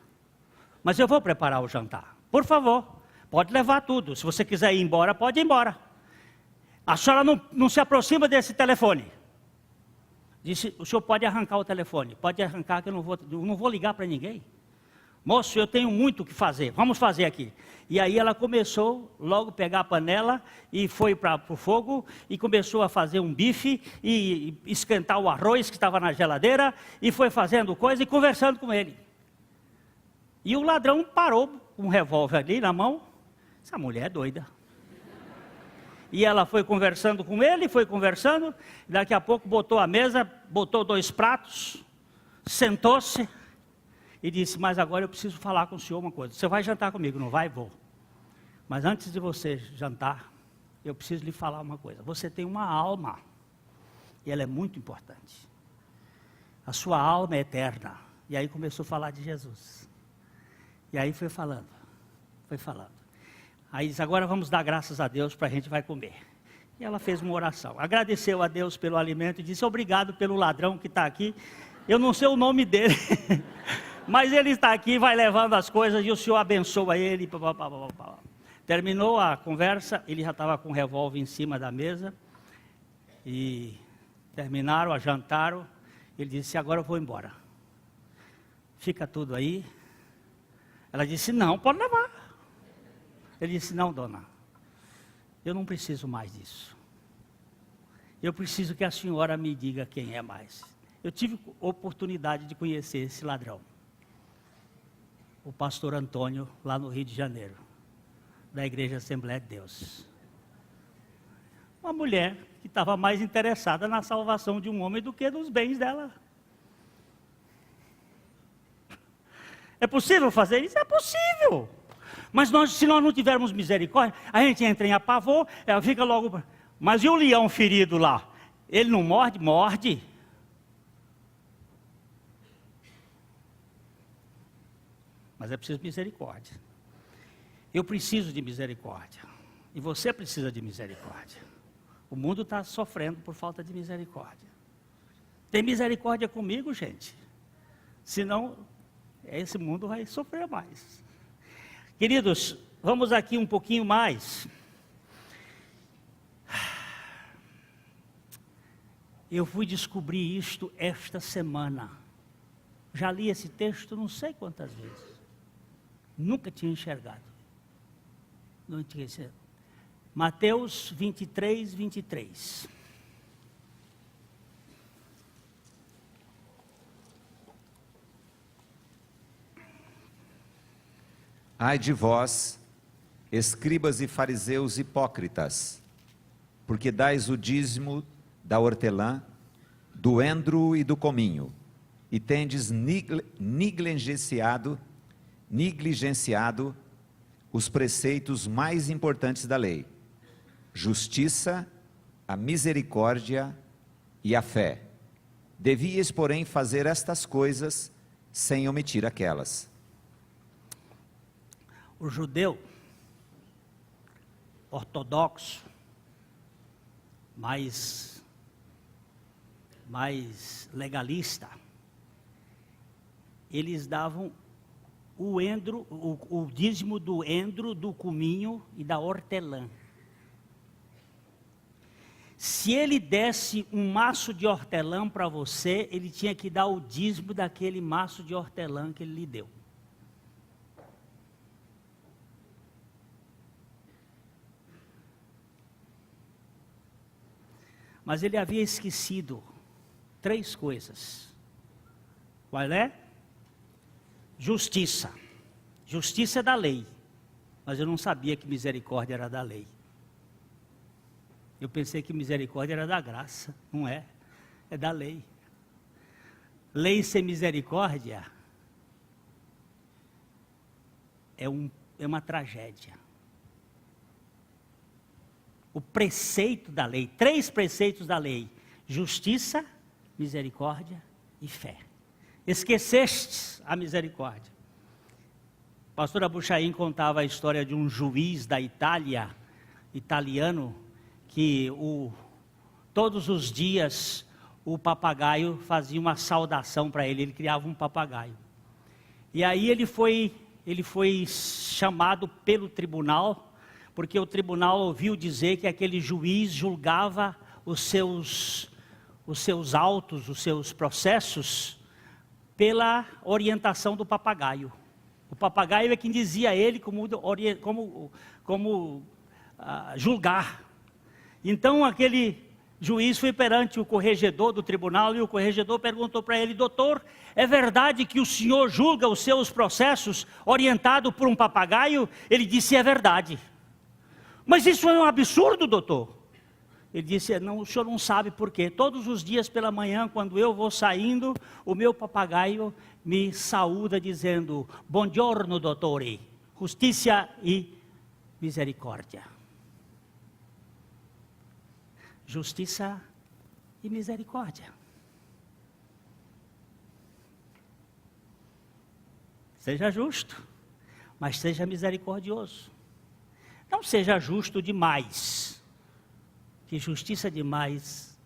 Mas eu vou preparar o jantar. Por favor, pode levar tudo. Se você quiser ir embora, pode ir embora. A senhora não se aproxima desse telefone. Disse, o senhor pode arrancar o telefone, pode arrancar que eu não vou ligar para ninguém. Moço, eu tenho muito o que fazer, vamos fazer aqui. E aí ela começou logo a pegar a panela e foi para o fogo e começou a fazer um bife e esquentar o arroz que estava na geladeira e foi fazendo coisa e conversando com ele. E o ladrão parou com um revólver ali na mão. Essa mulher é doida. E ela foi conversando com ele, foi conversando, daqui a pouco botou a mesa, botou 2 pratos, sentou-se e disse, mas agora eu preciso falar com o senhor uma coisa. Você vai jantar comigo, não vai? Vou. Mas antes de você jantar, eu preciso lhe falar uma coisa. Você tem uma alma, e ela é muito importante. A sua alma é eterna. E aí começou a falar de Jesus. E aí foi falando. Aí disse, agora vamos dar graças a Deus para a gente vai comer. E ela fez uma oração. Agradeceu a Deus pelo alimento e disse, obrigado pelo ladrão que está aqui. Eu não sei o nome dele, mas ele está aqui, vai levando as coisas e o Senhor abençoa ele. Terminou a conversa, ele já estava com o revólver em cima da mesa. E terminaram, jantaram. Ele disse, agora eu vou embora. Fica tudo aí. Ela disse, não, pode levar. Ele disse, não, dona, eu não preciso mais disso. Eu preciso que a senhora me diga quem é mais. Eu tive oportunidade de conhecer esse ladrão. O pastor Antônio, lá no Rio de Janeiro, da Igreja Assembleia de Deus. Uma mulher que estava mais interessada na salvação de um homem do que nos bens dela. É possível fazer isso? É possível. Mas se nós não tivermos misericórdia, a gente entra em apavor, ela fica logo... Mas e o leão ferido lá? Ele não morde? Morde. Mas é preciso misericórdia. Eu preciso de misericórdia. E você precisa de misericórdia. O mundo está sofrendo por falta de misericórdia. Tem misericórdia comigo, gente. Senão, esse mundo vai sofrer mais. Queridos, vamos aqui um pouquinho mais. Eu fui descobrir isto esta semana. Já li esse texto não sei quantas vezes. Nunca tinha enxergado. Não tinha enxergado. Mateus 23, 23. Ai de vós, escribas e fariseus hipócritas, porque dais o dízimo da hortelã, do endro e do cominho, e tendes negligenciado os preceitos mais importantes da lei, justiça, a misericórdia e a fé. Devíeis, porém, fazer estas coisas sem omitir aquelas. O judeu ortodoxo, mais legalista, eles davam o endro, o dízimo do endro, do cominho e da hortelã. Se ele desse um maço de hortelã para você, ele tinha que dar o dízimo daquele maço de hortelã que ele lhe deu. Mas ele havia esquecido 3 coisas. Qual é? Justiça. Justiça é da lei. Mas eu não sabia que misericórdia era da lei. Eu pensei que misericórdia era da graça. Não é. É da lei. Lei sem misericórdia é uma tragédia. O preceito da lei, 3 preceitos da lei: justiça, misericórdia e fé. Esquecestes a misericórdia. O pastor Abuchaim contava a história de um juiz da Itália, italiano, que todos os dias o papagaio fazia uma saudação para ele criava um papagaio. E aí ele foi chamado pelo tribunal, porque o tribunal ouviu dizer que aquele juiz julgava os seus os seus autos, os seus processos, pela orientação do papagaio. O papagaio é quem dizia a ele como julgar. Então aquele juiz foi perante o corregedor do tribunal e o corregedor perguntou para ele: doutor, é verdade que o senhor julga os seus processos orientado por um papagaio? Ele disse: é verdade. Mas isso é um absurdo, doutor. Ele disse: não, o senhor não sabe por quê. Todos os dias pela manhã, quando eu vou saindo, o meu papagaio me saúda dizendo: buongiorno, dottore, justiça e misericórdia. Justiça e misericórdia. Seja justo, mas seja misericordioso. Não seja justo demais, que justiça demais,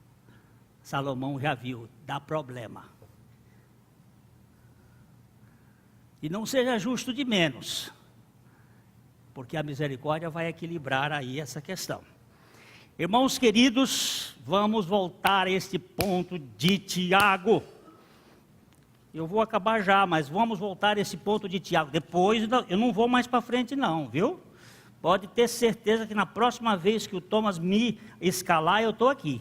Salomão já viu, dá problema. E não seja justo de menos, porque a misericórdia vai equilibrar aí essa questão. Irmãos queridos, vamos voltar a este ponto de Tiago. Eu vou acabar já, mas vamos voltar a esse ponto de Tiago. Depois eu não vou mais para frente não, viu? Pode ter certeza que na próxima vez que o Thomas me escalar, eu estou aqui.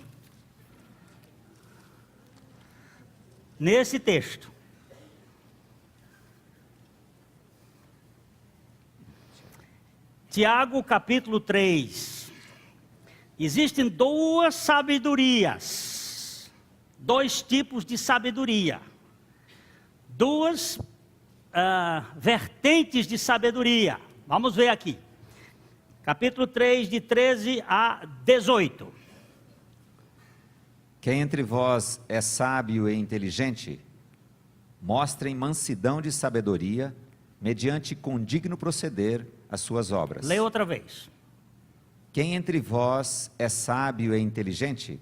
Nesse texto. Tiago capítulo 3. Existem duas sabedorias, dois tipos de sabedoria, duas vertentes de sabedoria. Vamos ver aqui, capítulo 3, de 13 a 18. Quem entre vós é sábio e inteligente, mostrem mansidão de sabedoria, mediante condigno proceder as suas obras. Leia outra vez. Quem entre vós é sábio e inteligente,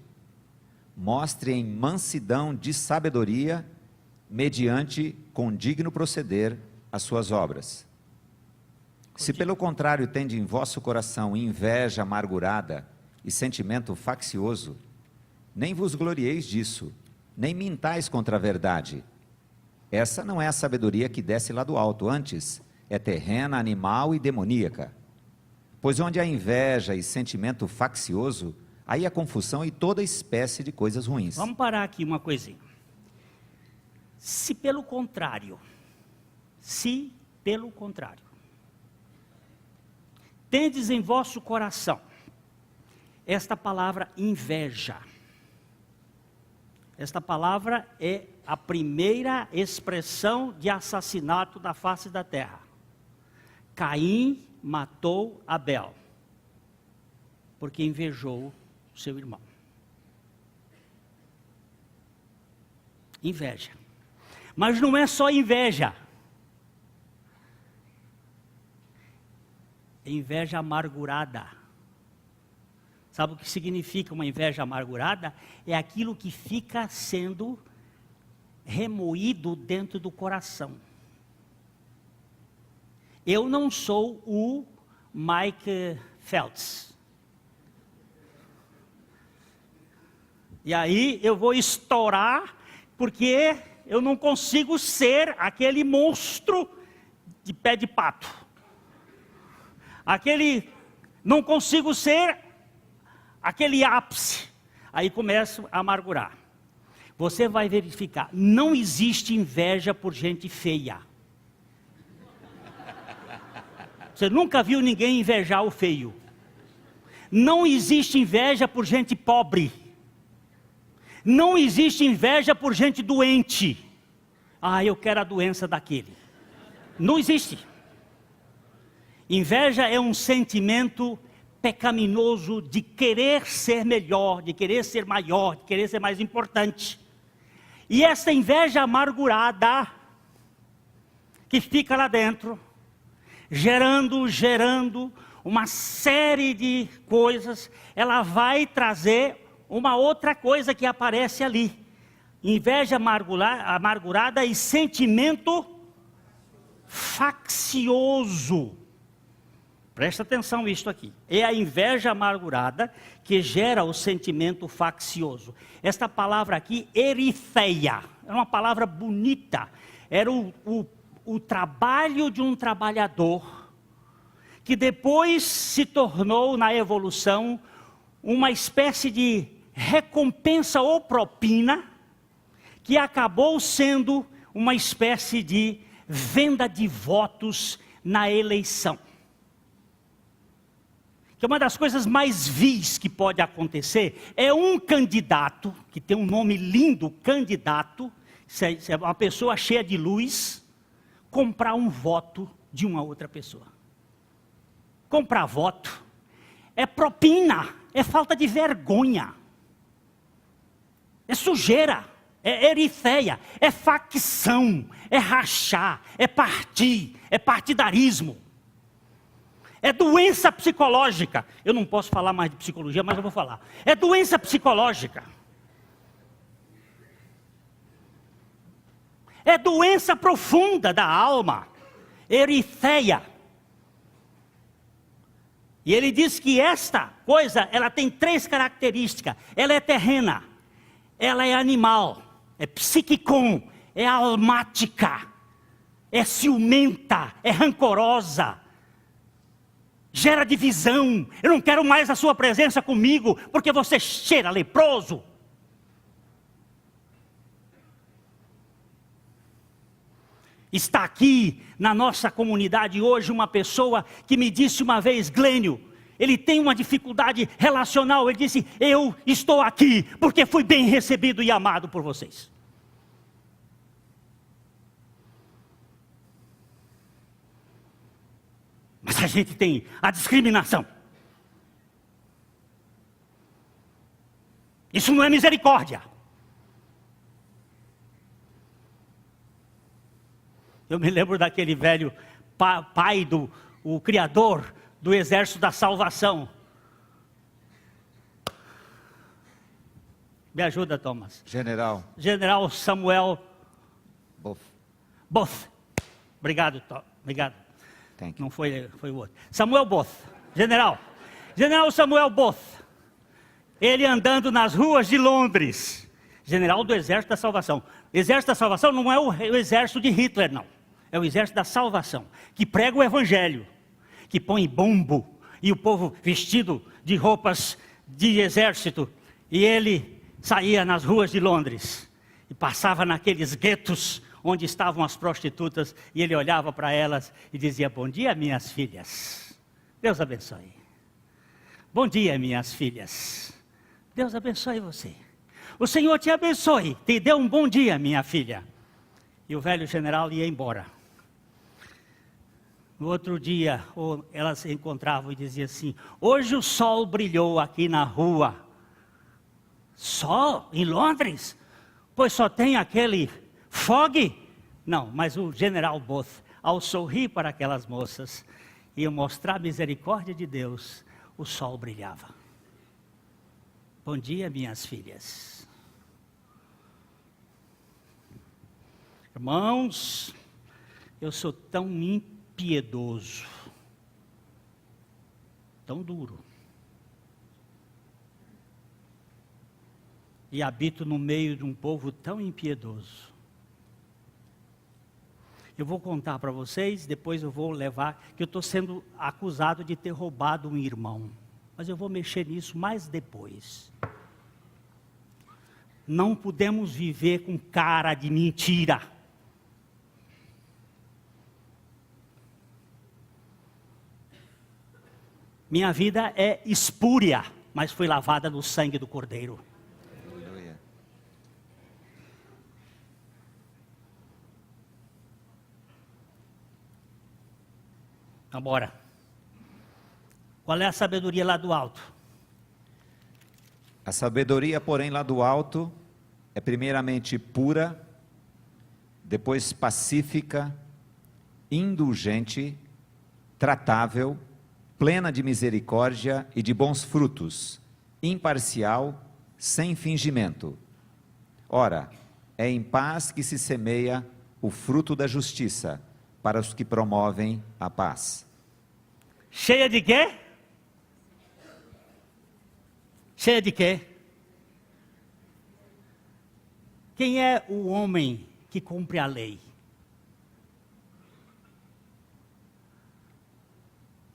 mostre em mansidão de sabedoria, mediante condigno proceder as suas obras. Se pelo contrário tende em vosso coração inveja amargurada e sentimento faccioso, nem vos glorieis disso, nem mintais contra a verdade. Essa não é a sabedoria que desce lá do alto, antes é terrena, animal e demoníaca. Pois onde há inveja e sentimento faccioso, aí há confusão e toda espécie de coisas ruins. Vamos parar aqui uma coisinha. Se pelo contrário, tendes em vosso coração esta palavra inveja. Esta palavra é a primeira expressão de assassinato da face da terra. Caim matou Abel, porque invejou seu irmão. Inveja. Mas não é só inveja. É inveja amargurada. Sabe o que significa uma inveja amargurada? É aquilo que fica sendo remoído dentro do coração. Eu não sou o Mike Phelps. E aí eu vou estourar, porque eu não consigo ser aquele monstro de pé de pato. Não consigo ser aquele ápice. Aí começo a amargurar. Você vai verificar, não existe inveja por gente feia. Você nunca viu ninguém invejar o feio. Não existe inveja por gente pobre. Não existe inveja por gente doente. Ah, eu quero a doença daquele. Não existe. Inveja é um sentimento pecaminoso de querer ser melhor, de querer ser maior, de querer ser mais importante. E essa inveja amargurada, que fica lá dentro, gerando uma série de coisas, ela vai trazer uma outra coisa que aparece ali. Inveja amargurada e sentimento faccioso. Presta atenção nisto aqui. É a inveja amargurada que gera o sentimento faccioso. Esta palavra aqui, eritheia, é uma palavra bonita. Era o trabalho de um trabalhador, que depois se tornou, na evolução, uma espécie de recompensa ou propina, que acabou sendo uma espécie de venda de votos na eleição. Que uma das coisas mais vis que pode acontecer é um candidato, que tem um nome lindo, candidato, é uma pessoa cheia de luz, comprar um voto de uma outra pessoa. Comprar voto é propina, é falta de vergonha, é sujeira, é eritheia, é facção, é rachar, é partir, é partidarismo. É doença psicológica. Eu não posso falar mais de psicologia, mas eu vou falar. É doença psicológica. É doença profunda da alma. Eritheia. E ele diz que esta coisa, ela tem 3 características. Ela é terrena. Ela é animal. É psiquicon. É almática. É ciumenta. É rancorosa. Gera divisão. Eu não quero mais a sua presença comigo, porque você cheira leproso. Está aqui na nossa comunidade hoje uma pessoa que me disse uma vez: Glênio, ele tem uma dificuldade relacional. Ele disse: eu estou aqui porque fui bem recebido e amado por vocês. Mas a gente tem a discriminação. Isso não é misericórdia. Eu me lembro daquele velho pai o criador do exército da salvação. Me ajuda, Thomas. General Samuel Both. Obrigado, Tom. Obrigado. Não foi o outro. Samuel Both. General Samuel Both. Ele andando nas ruas de Londres. General do Exército da Salvação. Exército da Salvação não é o exército de Hitler, não. É o Exército da Salvação. Que prega o Evangelho. Que põe bombo. E o povo vestido de roupas de exército. E ele saía nas ruas de Londres. E passava naqueles guetos onde estavam as prostitutas, e ele olhava para elas e dizia: bom dia, minhas filhas, Deus abençoe. Bom dia, minhas filhas, Deus abençoe você. O Senhor te abençoe, te dê um bom dia, minha filha. E o velho general ia embora. No outro dia, elas se encontravam e diziam assim: hoje o sol brilhou aqui na rua. Sol? Em Londres? Pois só tem aquele fog? Não, mas o general Both, ao sorrir para aquelas moças e mostrar a misericórdia de Deus, o sol brilhava. Bom dia, minhas filhas. Irmãos, eu sou tão impiedoso, tão duro, e habito no meio de um povo tão impiedoso. Eu vou contar para vocês, depois eu vou levar, que eu estou sendo acusado de ter roubado um irmão. Mas eu vou mexer nisso mais depois. Não podemos viver com cara de mentira. Minha vida é espúria, mas foi lavada no sangue do Cordeiro. Agora, qual é a sabedoria lá do alto? A sabedoria, porém, lá do alto é primeiramente pura, depois pacífica, indulgente, tratável, plena de misericórdia e de bons frutos, imparcial, sem fingimento. Ora, é em paz que se semeia o fruto da justiça para os que promovem a paz. Cheia de quê? Cheia de quê? Quem é o homem que cumpre a lei?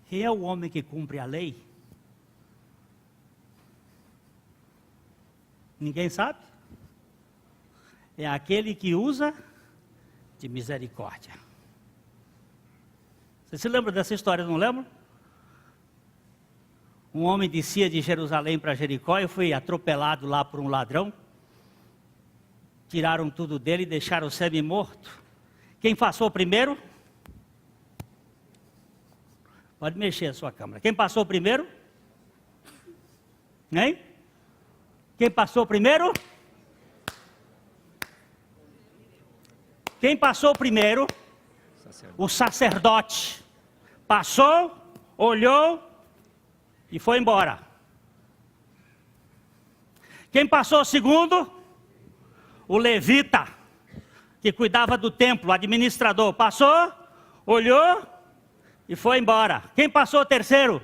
Quem é o homem que cumpre a lei? Ninguém sabe? É aquele que usa de misericórdia. Você se lembra dessa história, não lembra? Um homem descia de Jerusalém para Jericó e foi atropelado lá por um ladrão. Tiraram tudo dele e deixaram o semi-morto. Quem passou primeiro? Pode mexer a sua câmera. Quem passou primeiro? Hein? Quem passou primeiro? Quem passou primeiro? O sacerdote. Passou, olhou e foi embora. Quem passou segundo? O levita, que cuidava do templo, o administrador. Passou, olhou e foi embora. Quem passou terceiro?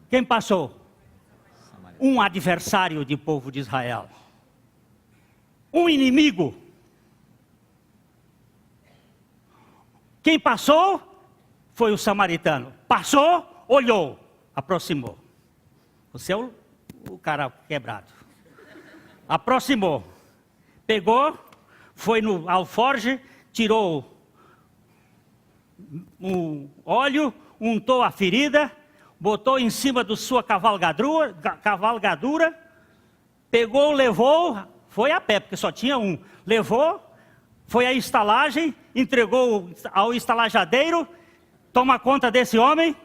Quem passou? Um adversário do povo de Israel. Um inimigo. Quem passou foi o samaritano. Passou, olhou, aproximou. Você é o cara quebrado. Aproximou. Pegou, foi no alforje, tirou um óleo, untou a ferida, botou em cima da sua cavalgadura, pegou, levou, foi a pé, porque só tinha um. Levou, foi à estalagem, entregou ao estalajadeiro, toma conta desse homem,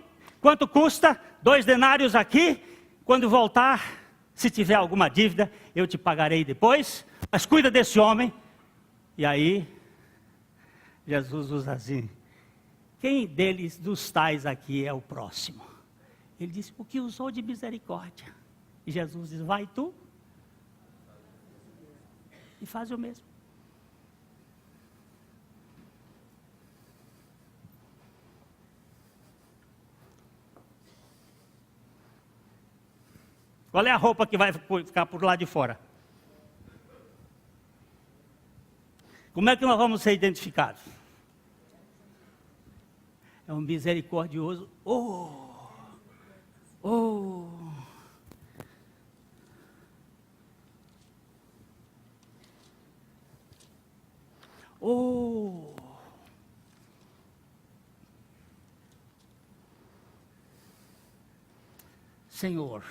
quanto custa? 2 denários aqui, quando voltar, se tiver alguma dívida, eu te pagarei depois, mas cuida desse homem. E aí, Jesus usa assim, quem deles, dos tais aqui, é o próximo? Ele disse, o que usou de misericórdia. E Jesus diz, vai tu e faz o mesmo. Qual é a roupa que vai ficar por lá de fora? Como é que nós vamos ser identificados? É um misericordioso. Oh! Senhor,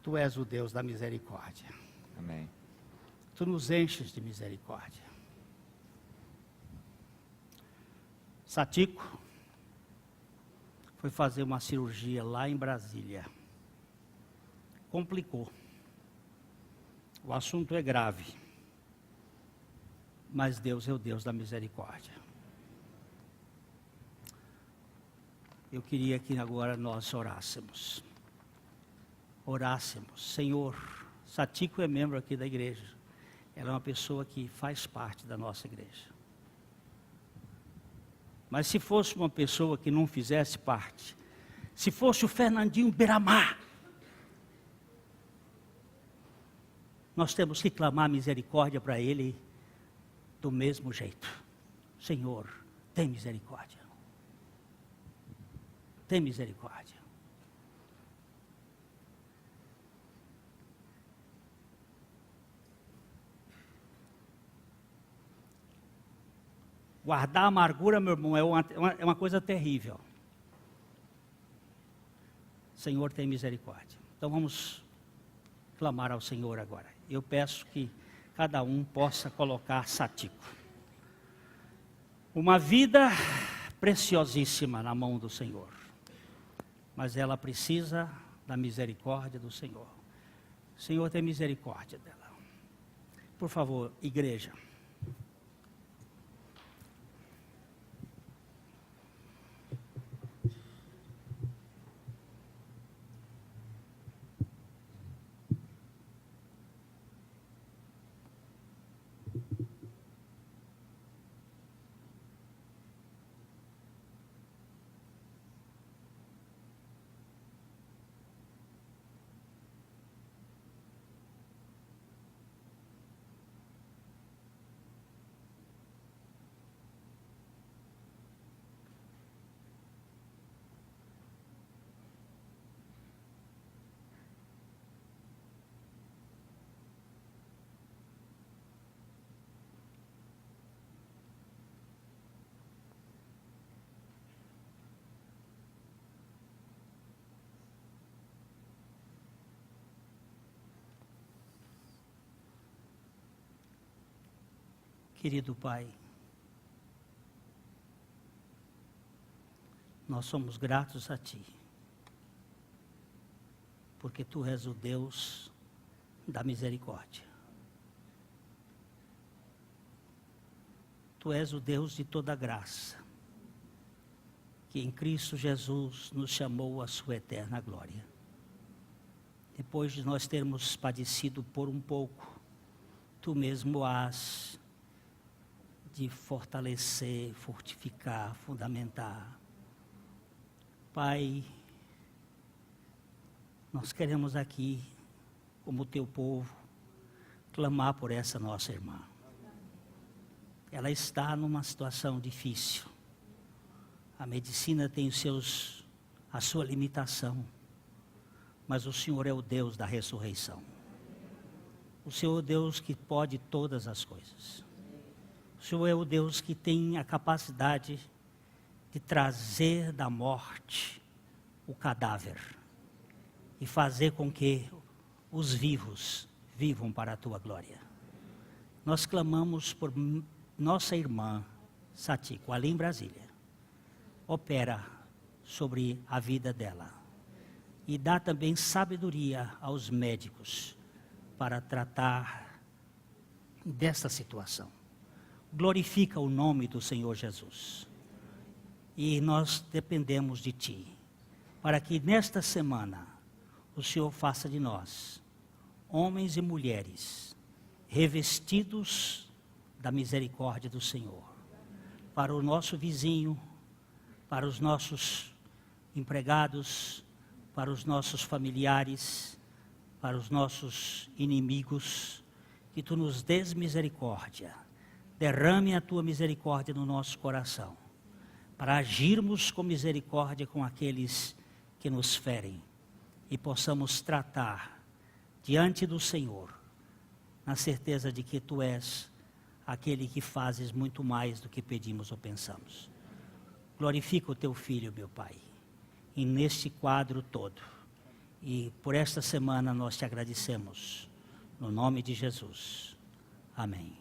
Tu és o Deus da misericórdia. Amém. Tu nos enches de misericórdia. Satico foi fazer uma cirurgia lá em Brasília. Complicou. O assunto é grave. Mas Deus é o Deus da misericórdia. Eu queria que agora nós orássemos. Senhor, Satico é membro aqui da igreja. Ela é uma pessoa que faz parte da nossa igreja. Mas se fosse uma pessoa que não fizesse parte, se fosse o Fernandinho Beiramar, nós temos que clamar misericórdia para ele do mesmo jeito. Senhor, tem misericórdia. Tem misericórdia. Guardar a amargura, meu irmão, é uma coisa terrível. Senhor, tem misericórdia. Então vamos clamar ao Senhor agora. Eu peço que cada um possa colocar Satico. Uma vida preciosíssima na mão do Senhor. Mas ela precisa da misericórdia do Senhor. O Senhor tem misericórdia dela. Por favor, igreja. Querido Pai, nós somos gratos a Ti, porque Tu és o Deus da misericórdia. Tu és o Deus de toda graça, que em Cristo Jesus nos chamou à sua eterna glória. Depois de nós termos padecido por um pouco, Tu mesmo has de fortalecer, fortificar, fundamentar. Pai, nós queremos aqui, como Teu povo, clamar por essa nossa irmã. Ela está numa situação difícil. A medicina tem a sua limitação, mas o Senhor é o Deus da ressurreição. O Senhor é o Deus que pode todas as coisas. O Senhor é o Deus que tem a capacidade de trazer da morte o cadáver e fazer com que os vivos vivam para a Tua glória. Nós clamamos por nossa irmã Satiko, ali em Brasília. Opera sobre a vida dela e dá também sabedoria aos médicos para tratar dessa situação. Glorifica o nome do Senhor Jesus. E nós dependemos de Ti, para que nesta semana o Senhor faça de nós, homens e mulheres, revestidos da misericórdia do Senhor, para o nosso vizinho, para os nossos empregados, para os nossos familiares, para os nossos inimigos, que Tu nos dês misericórdia, derrame a Tua misericórdia no nosso coração, para agirmos com misericórdia com aqueles que nos ferem e possamos tratar diante do Senhor, na certeza de que Tu és aquele que fazes muito mais do que pedimos ou pensamos. Glorifica o Teu Filho, meu Pai, e neste quadro todo. E por esta semana nós Te agradecemos, no nome de Jesus. Amém.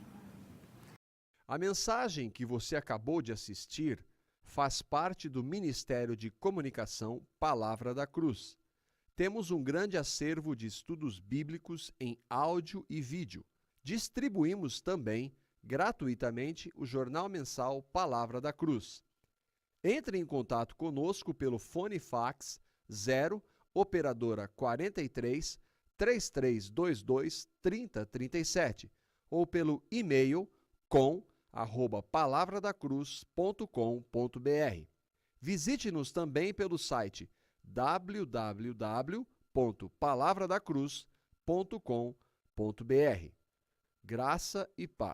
A mensagem que você acabou de assistir faz parte do Ministério de Comunicação Palavra da Cruz. Temos um grande acervo de estudos bíblicos em áudio e vídeo. Distribuímos também, gratuitamente, o jornal mensal Palavra da Cruz. Entre em contato conosco pelo fone fax 0 operadora 43 3322 3037 ou pelo e-mail com@palavradacruz.com.br. Visite-nos também pelo site www.palavradacruz.com.br. Graça e paz.